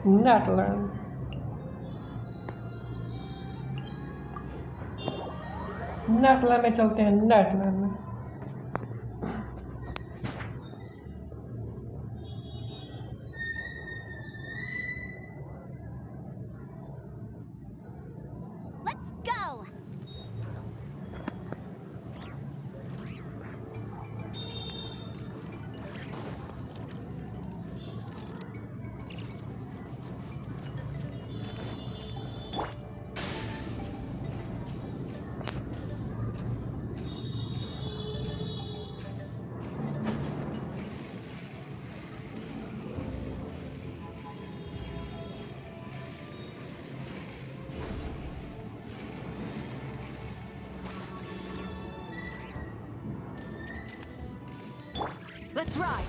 Natlan. Natlan में चलते हैं Natlan में. Let's go! Let's ride.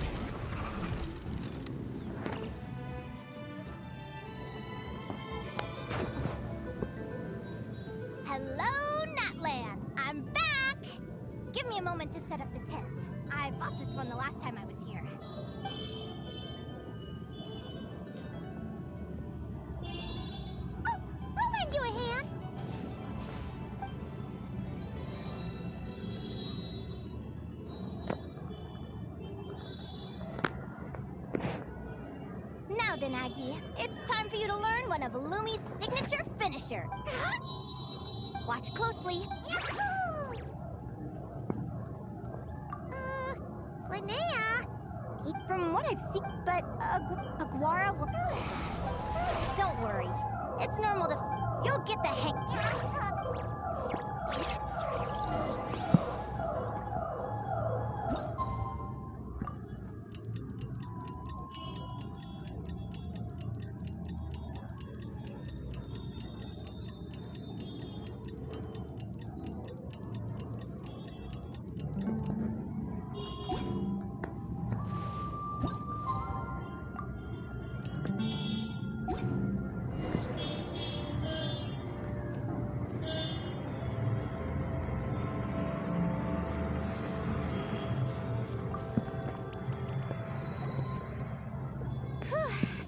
Hello, Natlan! I'm back! Give me a moment to set up the tent. I bought this one the last time I was here. Oh, I'll lend you a hand! Now then, Aggie, it's time for you to learn one of Lumi's signature finisher. Watch closely. Yahoo! Linnea? From what I've seen, but Aguara will... Don't worry. It's normal to... You'll get the hang...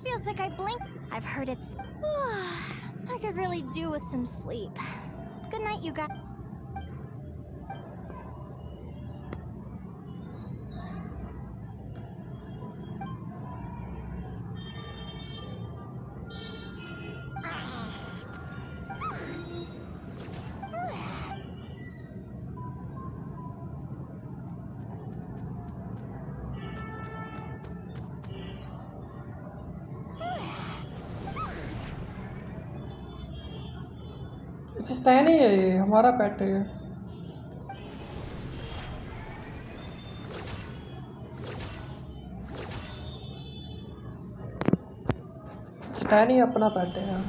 Feels like I blinked. I've heard it's... I could really do with some sleep. Good night, you guys. अच्छा स्टैनी है ये, हमारा पेट है ये। स्टैनी अपना पेट है यार।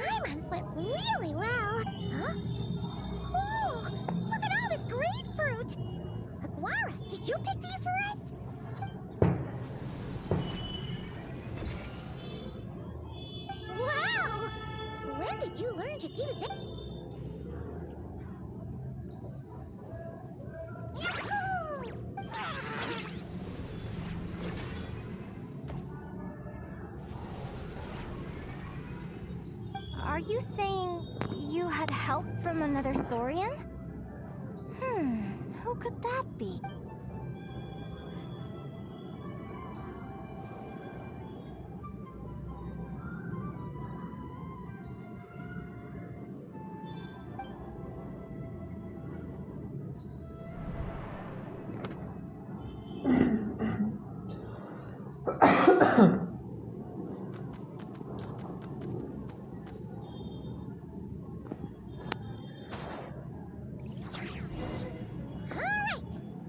Paimon slept really well. Huh? Oh, look at all this grapefruit. Aguara, did you pick these for us? Wow! When did you learn to do that? Are you saying you had help from another Saurian? Who could that be?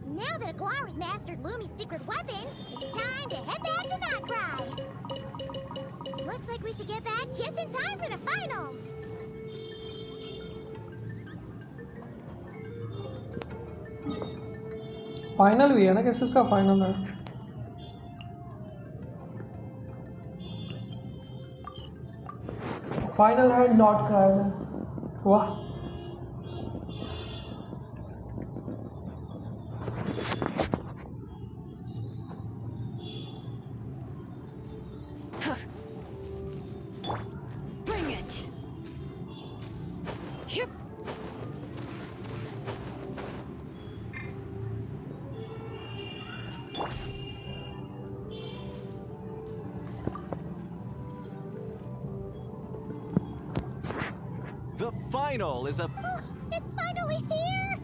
Now that Aguara's mastered Lumi's secret weapon, it's time to head back to Notcry. Looks like we should get back just in time for the finals. Final भी है ना, किस का final है? Final है not cry में। वाह Bring it. Yep. The final is a... It's finally here!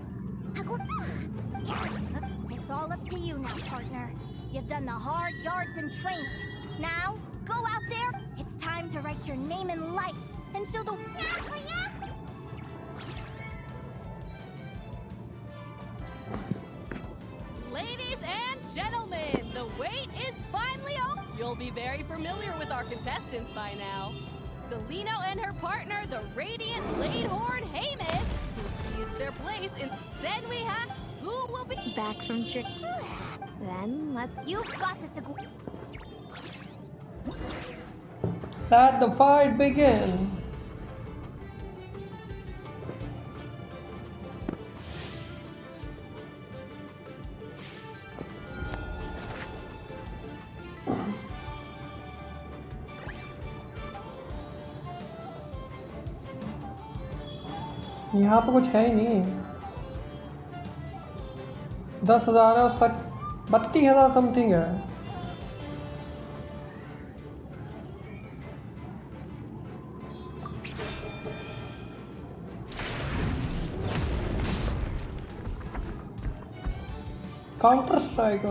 It's all up to you now, partner. You've done the hard yards and training. Now, go out there. It's time to write your name in lights and show the... Ladies and gentlemen, the wait is finally over. You'll be very familiar with our contestants by now. Celino and her partner, the radiant Bladehorn Hamus, who seized their place in... Then we have... Who will be... Back from trick. Then let's... You've got this, Let the fight begin. यहाँ पे कुछ है ही नहीं। 10,000 है, उस पर 32,000 something है। Counter strike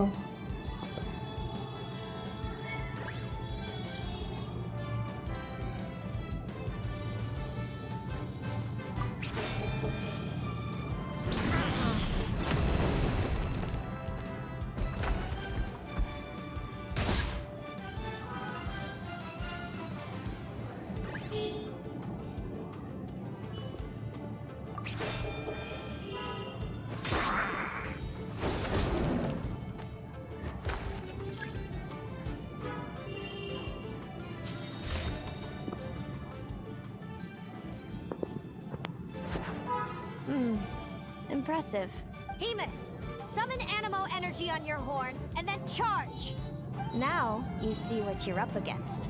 Impressive. Hamus, summon Animo energy on your horn and then charge. Now you see what you're up against.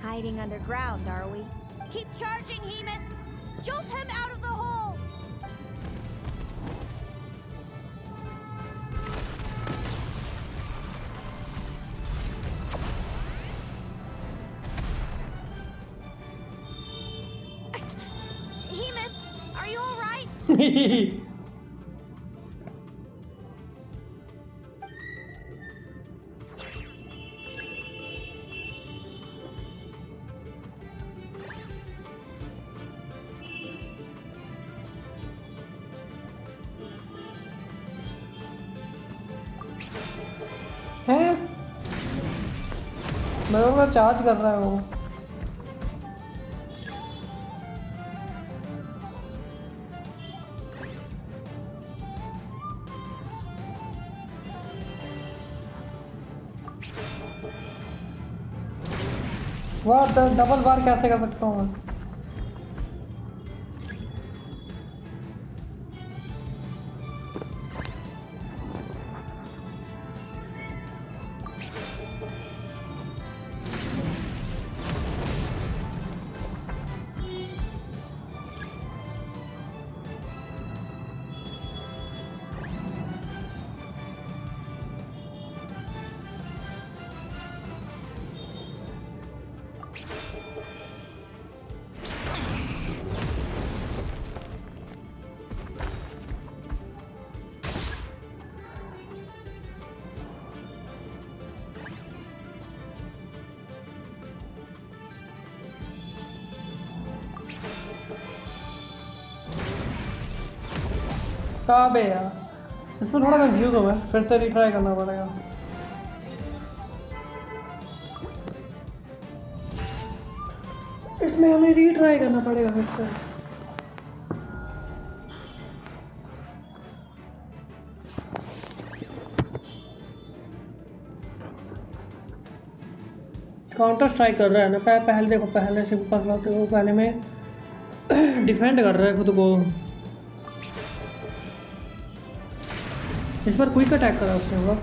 Hiding underground, are we? Keep charging, Hamus! Jolt him out of the hole! हैं? मेरे को charge कर रहा है वो। वाह, double बार कैसे कर सकता हूँ मैं? कहाँ पे यार? इसमें थोड़ा कंफ्यूज हो गया, फिर से रिट्राई करना पड़ेगा। इसमें हमें रिट्राई करना पड़ेगा फिर से। काउंटर स्ट्राइक कर रहा है ना, पहले देखो, पहले से पहले में डिफेंड कर रहा है खुद को। इस बार क्विक अटैक करा उसने वो।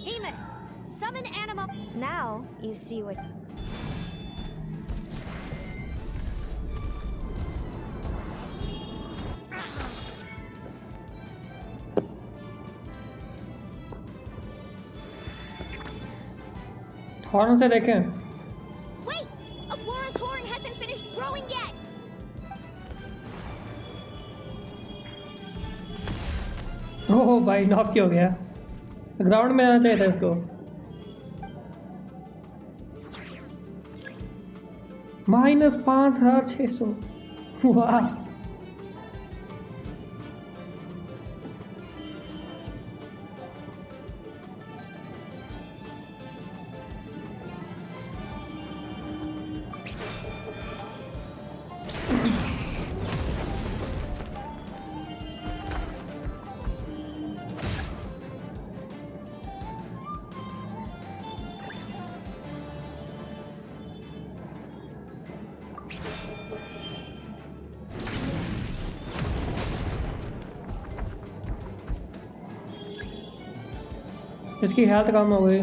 Hemus, summon animal. Now you see what. Horn से देखें। Wait! Aguara's horn hasn't finished growing yet! ओह भाई, नॉक क्यों हो गया? ग्राउंड में आना चाहिए था इसको। -5600। वाह, इसकी हेल्थ कम हो गई।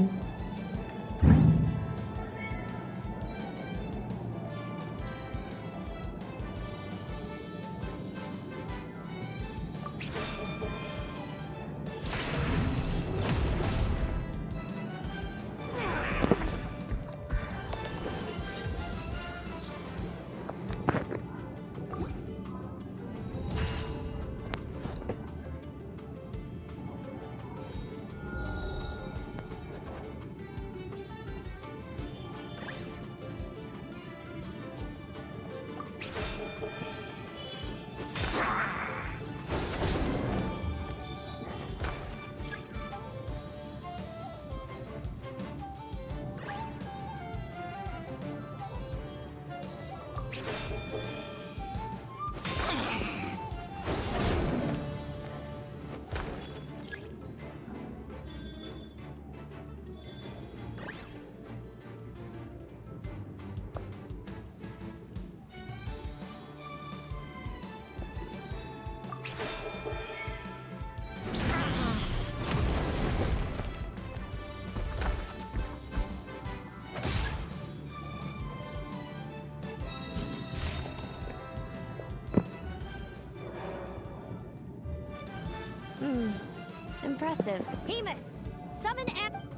Impressive. Hemus, summon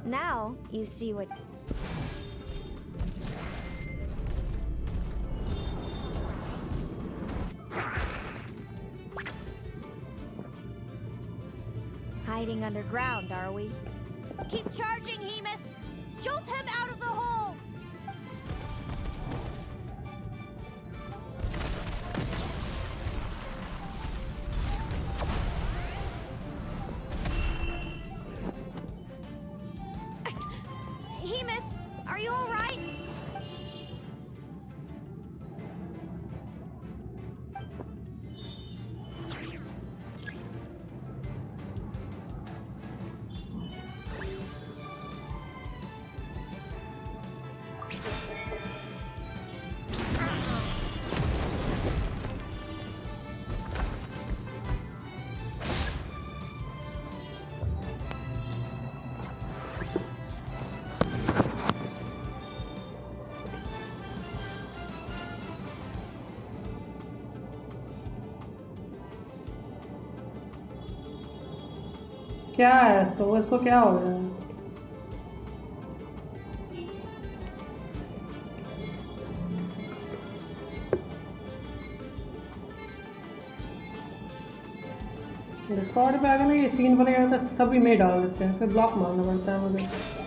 Now you see what... Hiding underground, are we? Keep charging, Hemus! Jolt him out of the hole! Hemus, are you all right? क्या है इसको क्या हो गया? डिस्कॉर्ड पे आगे ना ये सीन बनेगा तो सभी में डाल देते हैं, फिर ब्लॉक मारना पड़ता है मुझे।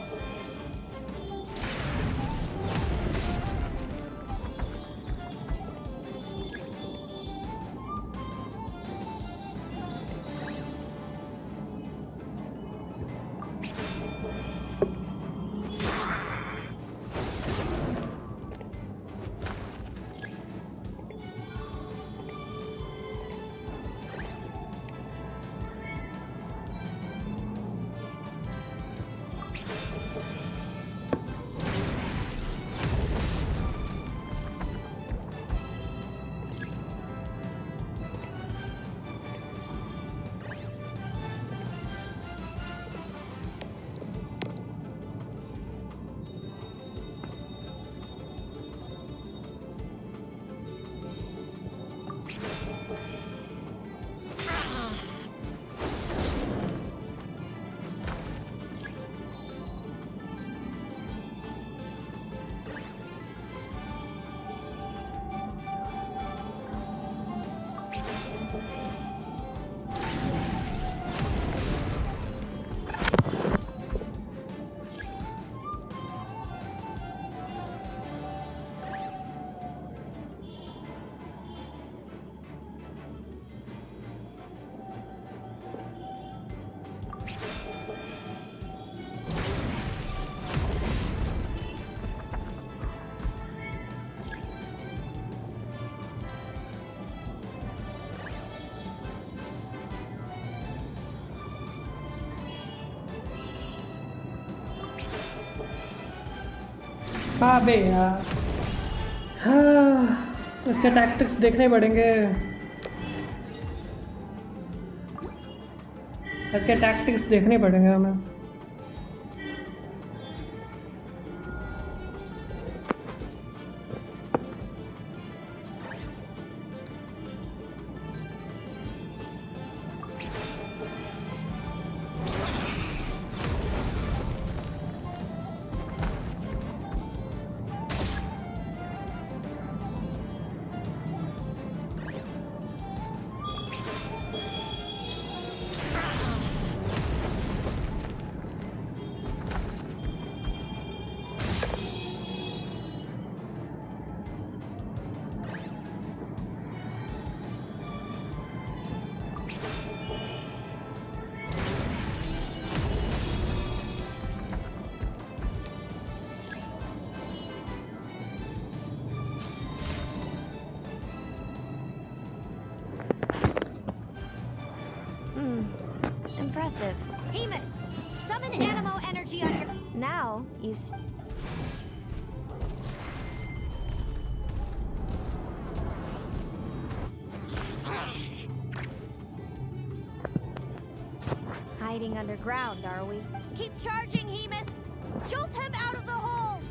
हाँ बे यार, हाँ इसके टैक्टिक्स देखने पड़ेंगे, इसके टैक्टिक्स देखने पड़ेंगे हमें। Impressive. Hemus, summon Animo energy on your... Now you... Hiding underground, are we? Keep charging, Hemus! Jolt him out of the hole!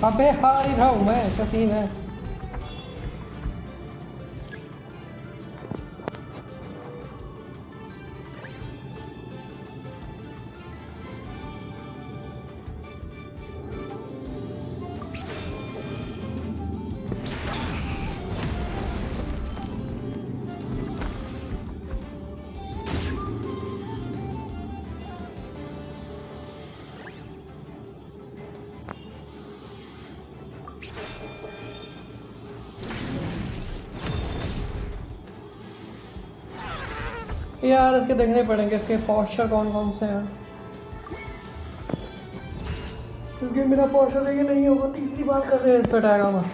अबे हार ही रहा हूँ मैं, क्या सीन है? यार इसके देखने पड़ेंगे इसके पोस्चर कौन कौन से हैं। इसके मेरा पोस्चर लेके नहीं होगा, तीसरी बार कर रहे हैं इस पे टैग आना।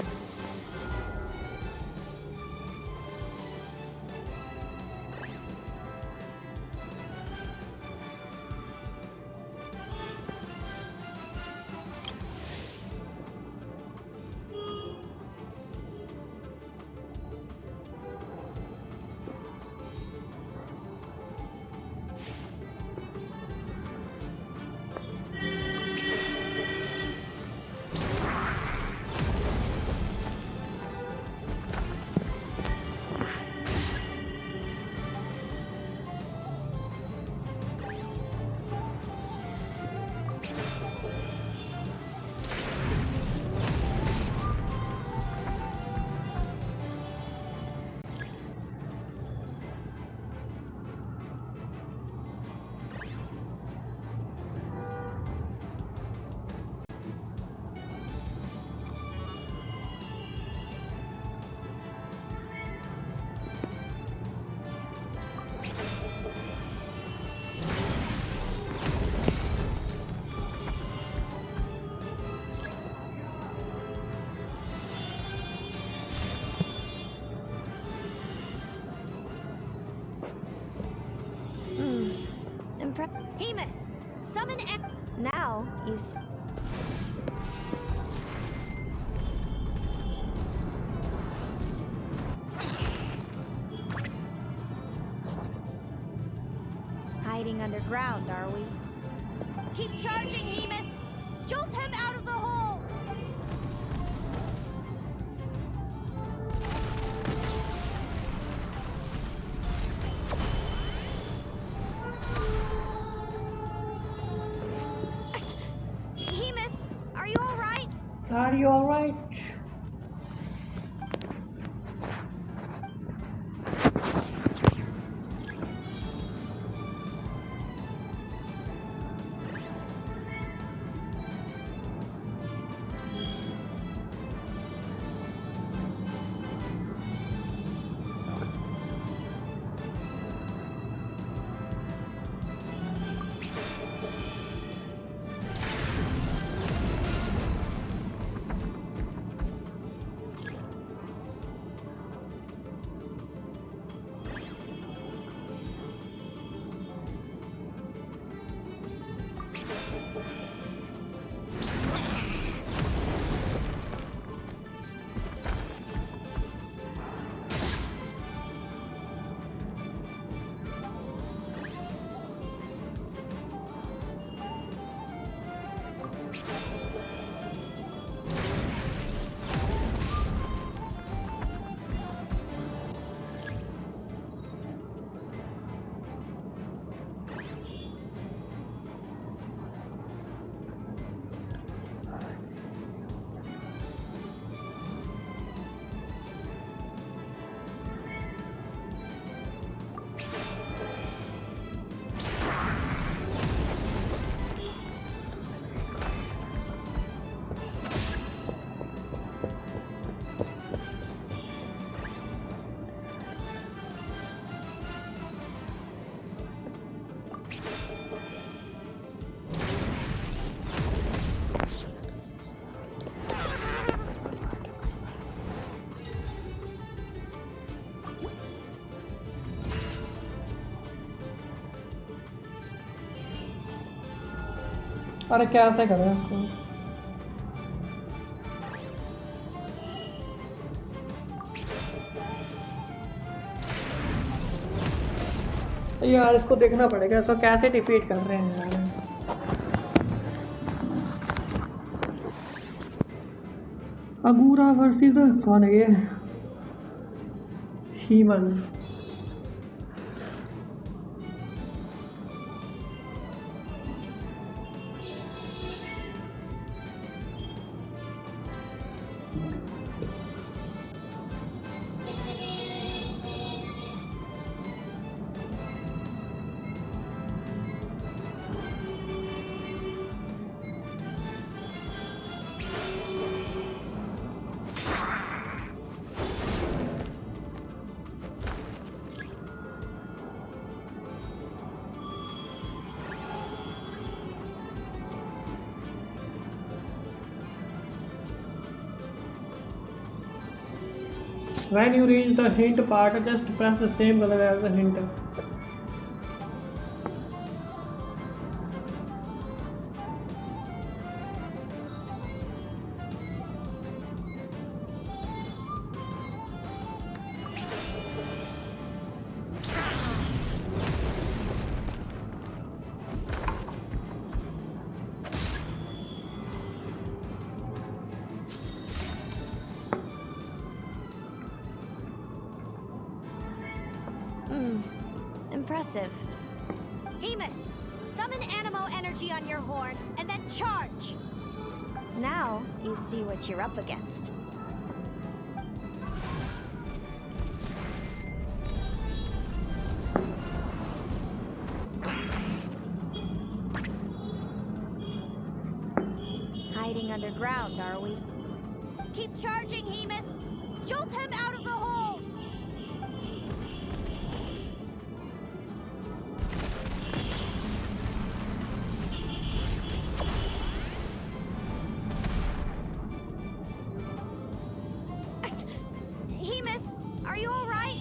Hemus, summon now you. Hiding underground, are we? Keep charging, Hemus! Jolt him out of the hole! Hemus, are you alright? Are you alright? अरे कैसे करें इसको? यार इसको देखना पड़ेगा, इसको कैसे डिफीट कर रहे हैं यार। अगूरा वर्सेस कौन है ये? हीमन। When you reach the hint part, just press the same color as the hint. Impressive. Hemus, summon Animo energy on your horn and then charge. Now you see what you're up against. Hiding underground, are we? Keep charging, Hemus! Jolt him out of the hole! Hemus, are you all right?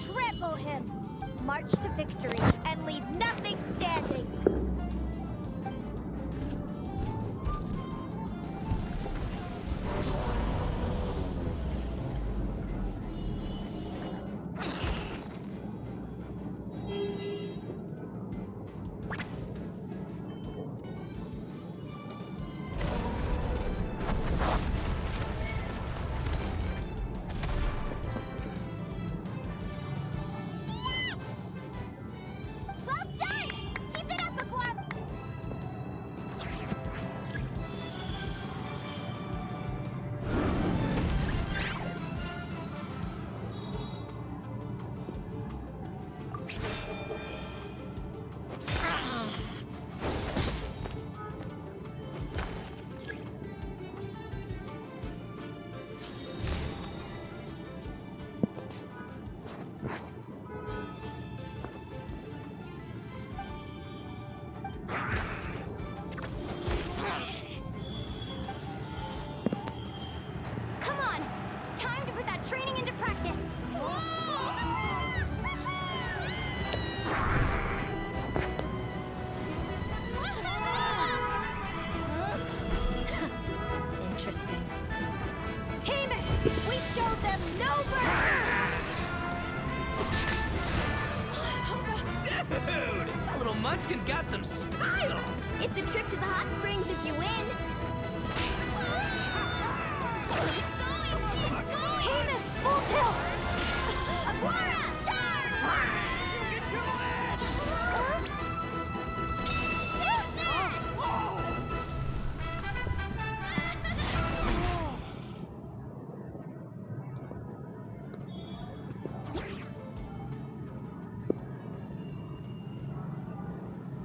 Trample him! March to victory and leave nothing standing! Well done! Keep it up, Aguar training into practice. Interesting. Hemus! We showed them no mercy! Dude, that little munchkin's got some style. It's a trip to the hot springs if you win. Hemus, full tilt! Aguara, charge!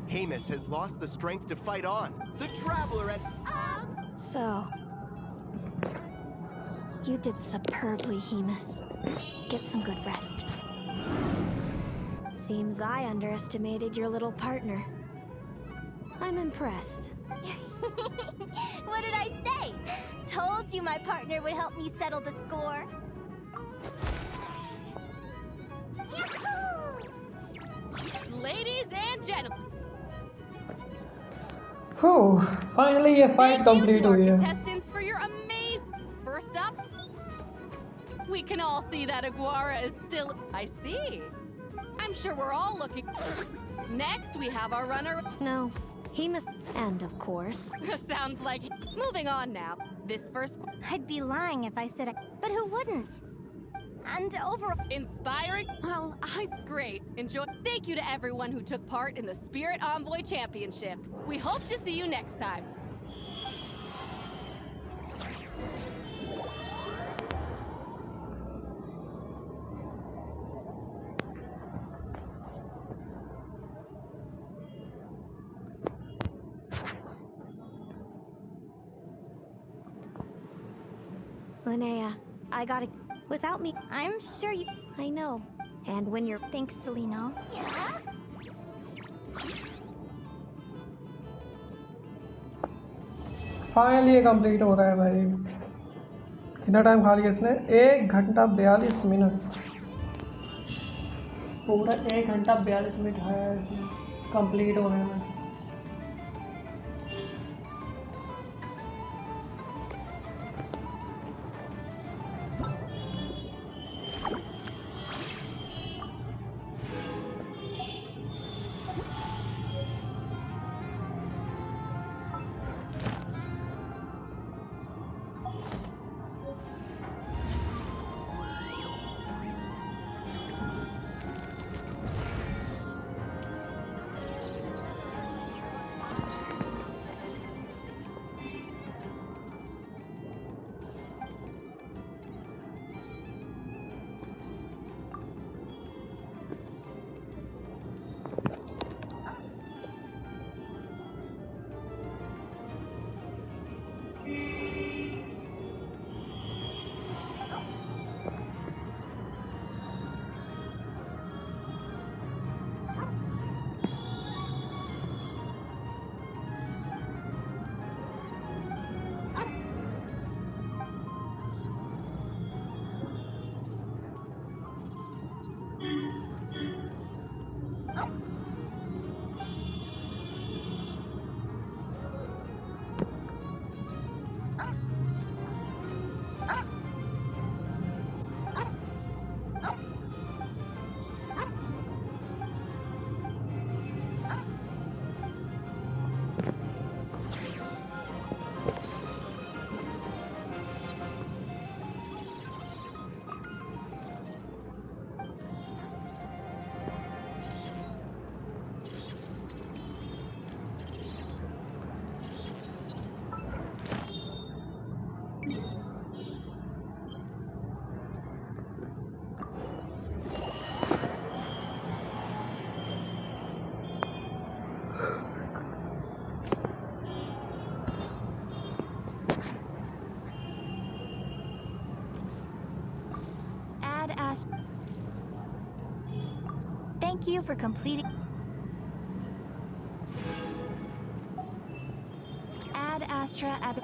Hemus has lost the strength to fight on. The Traveler and... So, you did superbly, Hemus. Get some good rest. Seems I underestimated your little partner. I'm impressed. What did I say? Told you my partner would help me settle the score. Ladies and gentlemen, Whew, finally ये fight thank you complete to our हुई है. contestants for your amazing... First up, we can all see that Aguara is still... I see. I'm sure we're all looking... Next, we have our runner... No, Hemus, and of course. Sounds like... Moving on now. This first... I'd be lying if I said it, but who wouldn't? And overall, Inspiring? Well, great. Enjoy. Thank you to everyone who took part in the Spirit Envoy Championship. We hope to see you next time. Linnea, I gotta... Without me, I'm sure you... I know. And when you're... Thanks, Celino. Yeah? Finally ये complete हो रहा है भाई. कितना time खा लिया इसने? 1 घंटा 42 मिनट. पूरा 1 घंटा 42 मिनट है कंप्लीट होने में. Thank you for completing... Ad Astra Ab...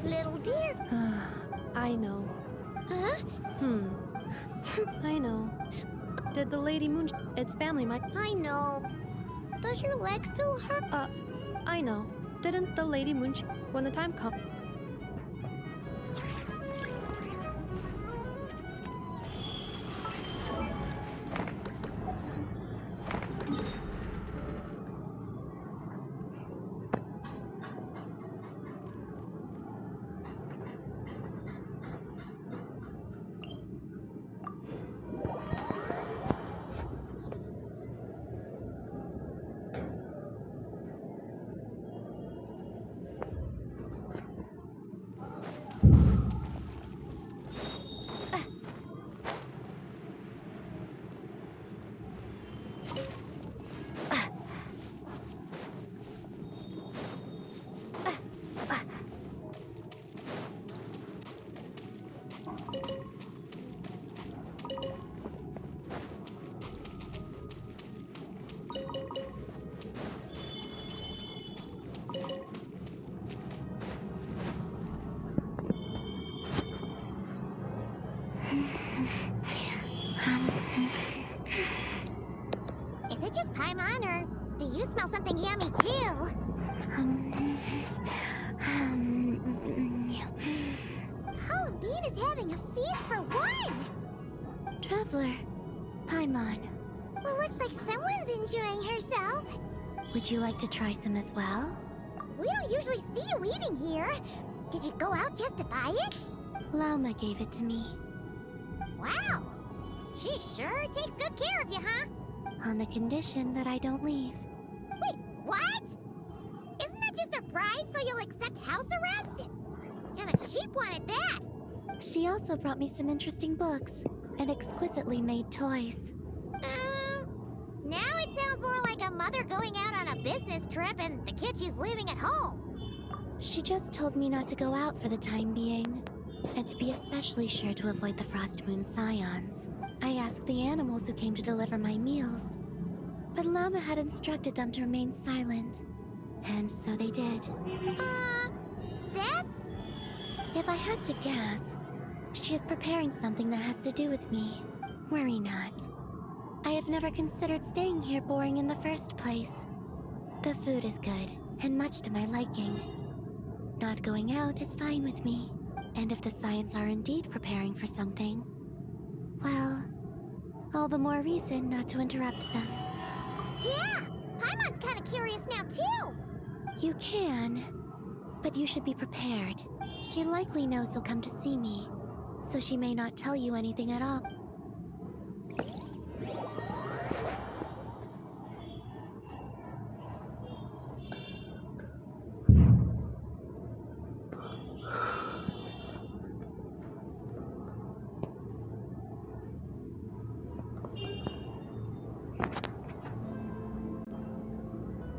Little dear. I know. Huh? I know. Did the Lady Moon... It's family, I know. Does your leg still hurt? I know. Didn't the Lady Moon... When the time comes... Is it just Paimon, or do you smell something yummy too? Colin Bean is having a feast for one! Traveler, Paimon, Looks like someone's enjoying herself. would you like to try some as well? We don't usually see you eating here. Did you go out just to buy it? Lauma gave it to me, Wow. She sure takes good care of you, huh? on the condition that I don't leave. Wait, what? Isn't that just a bribe so you'll accept house arrest? And a cheap one at that. She also brought me some interesting books and exquisitely made toys. Now it sounds more like a mother going out on a business trip and the kid she's leaving at home. She just told me not to go out for the time being, and to be especially sure to avoid the Frost Moon Scions. I asked the animals who came to deliver my meals, but Llama had instructed them to remain silent. And so they did. That's... If I had to guess, she is preparing something that has to do with me. Worry not. I have never considered staying here boring in the first place. The food is good, and much to my liking. Not going out is fine with me. And if the Science are indeed preparing for something, well, all the more reason not to interrupt them. Yeah! Paimon's kind of curious now, too! You can, but you should be prepared. She likely knows you'll come to see me, so she may not tell you anything at all.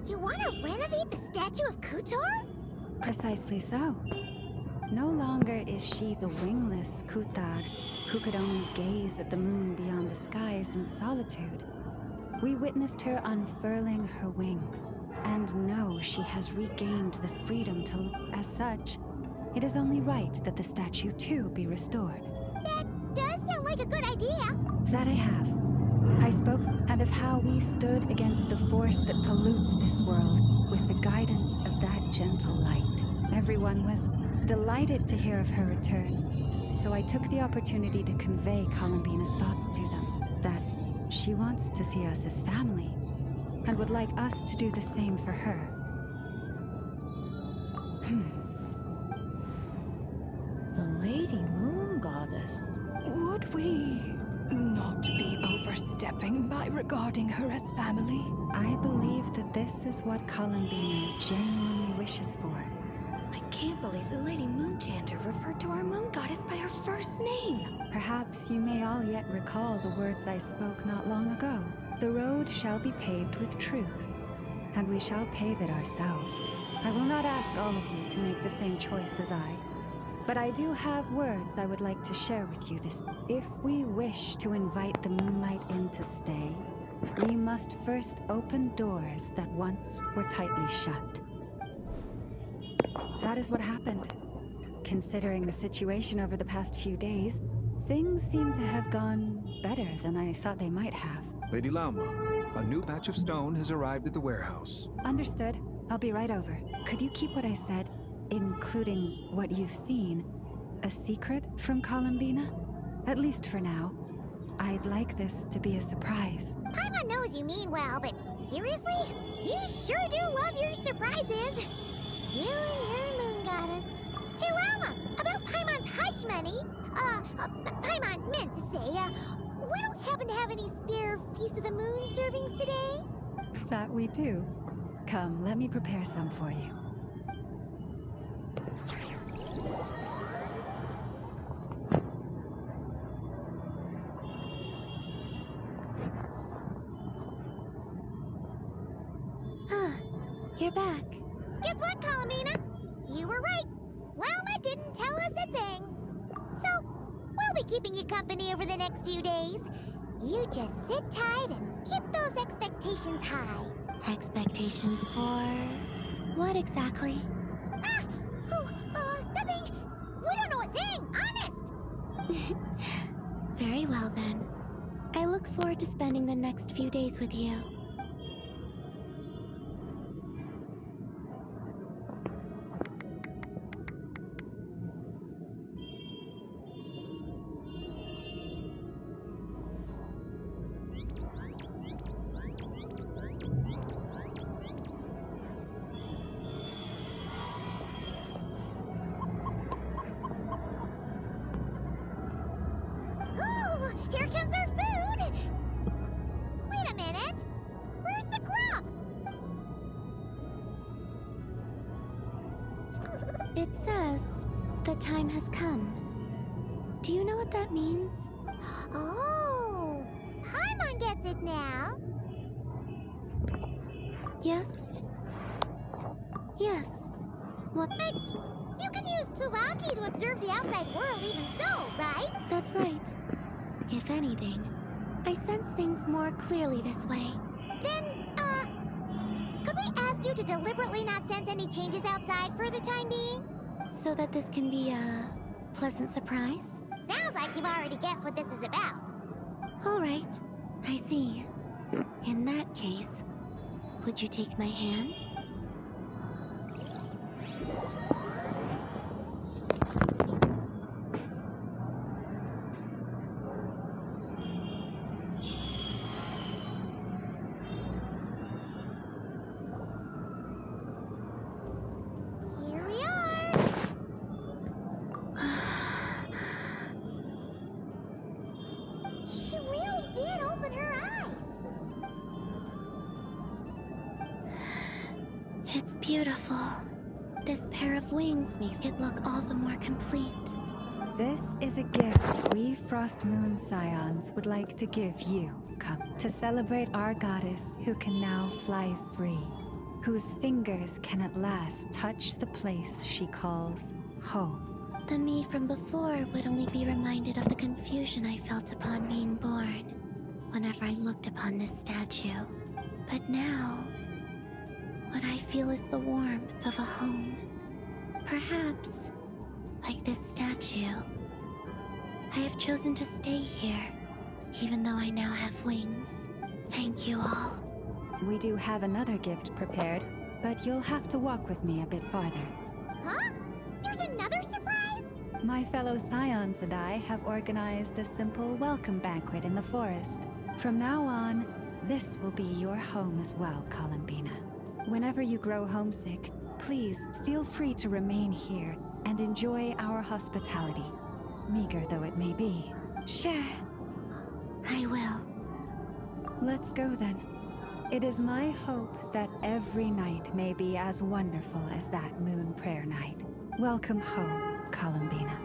You want to renovate the statue of Kutor? Precisely so. No longer is she the wingless Kutar who could only gaze at the moon beyond the skies in solitude. We witnessed her unfurling her wings, and know she has regained the freedom to... As such, it is only right that the statue too be restored. That does sound like a good idea. That I have. I spoke and of how we stood against the force that pollutes this world with the guidance of that gentle light. Everyone was delighted to hear of her return, so I took the opportunity to convey Columbina's thoughts to them, that she wants to see us as family, and would like us to do the same for her. The Lady Moon Goddess. Would we not be overstepping by regarding her as family? I believe that this is what Columbina genuinely wishes for. I can't believe the Lady Moonchanter referred to our moon goddess by her first name. Perhaps you may all yet recall the words I spoke not long ago. The road shall be paved with truth, and we shall pave it ourselves. I will not ask all of you to make the same choice as I, but I do have words I would like to share with you this. If we wish to invite the moonlight in to stay, we must first open doors that once were tightly shut. That is what happened. Considering the situation over the past few days, things seem to have gone better than I thought they might have. Lady Lauma, a new batch of stone has arrived at the warehouse. Understood. I'll be right over. Could you keep what I said, including what you've seen, a secret from Columbina? At least for now. I'd like this to be a surprise. Paimon knows you mean well, but seriously? You sure do love your surprises. You and your moon goddess. Hey, Llama, about Paimon's hush money. Paimon meant to say, we don't happen to have any spare Feast of the Moon servings today? That we do. Come, let me prepare some for you. You're back. Guess what, Columbina? You were right. Llama didn't tell us a thing. So, we'll be keeping you company over the next few days. You just sit tight and keep those expectations high. Expectations for... what exactly? Nothing. We don't know a thing, honest. Very well then. I look forward to spending the next few days with you. Here comes our food! Wait a minute! Where's the grub? It says, the time has come. Do you know what that means? Oh! Paimon gets it now! Yes? Yes. What? But you can use Kuvaki to observe the outside world even so, right? That's right. If anything, I sense things more clearly this way. Then Could we ask you to deliberately not sense any changes outside for the time being? So that this can be a pleasant surprise? Sounds like you've already guessed what this is about. All right, I see. In that case, would you take my hand? Here we are. She really did open her eyes. It's beautiful. This pair of wings makes it look all the more complete. This is a gift we Frost Moon Scions would like to give you, come, to celebrate our goddess who can now fly free, whose fingers can at last touch the place she calls home. The me from before would only be reminded of the confusion I felt upon being born, whenever I looked upon this statue. But now, what I feel is the warmth of a home. Perhaps, like this statue, I have chosen to stay here, even though I now have wings. Thank you all. We do have another gift prepared, but you'll have to walk with me a bit farther. Huh? There's another surprise? My fellow Scions and I have organized a simple welcome banquet in the forest. From now on, this will be your home as well, Columbina. Whenever you grow homesick, please feel free to remain here and enjoy our hospitality, meager though it may be. Sure, I will. Let's go then. It is my hope that every night may be as wonderful as that moon prayer night. Welcome home, Columbina.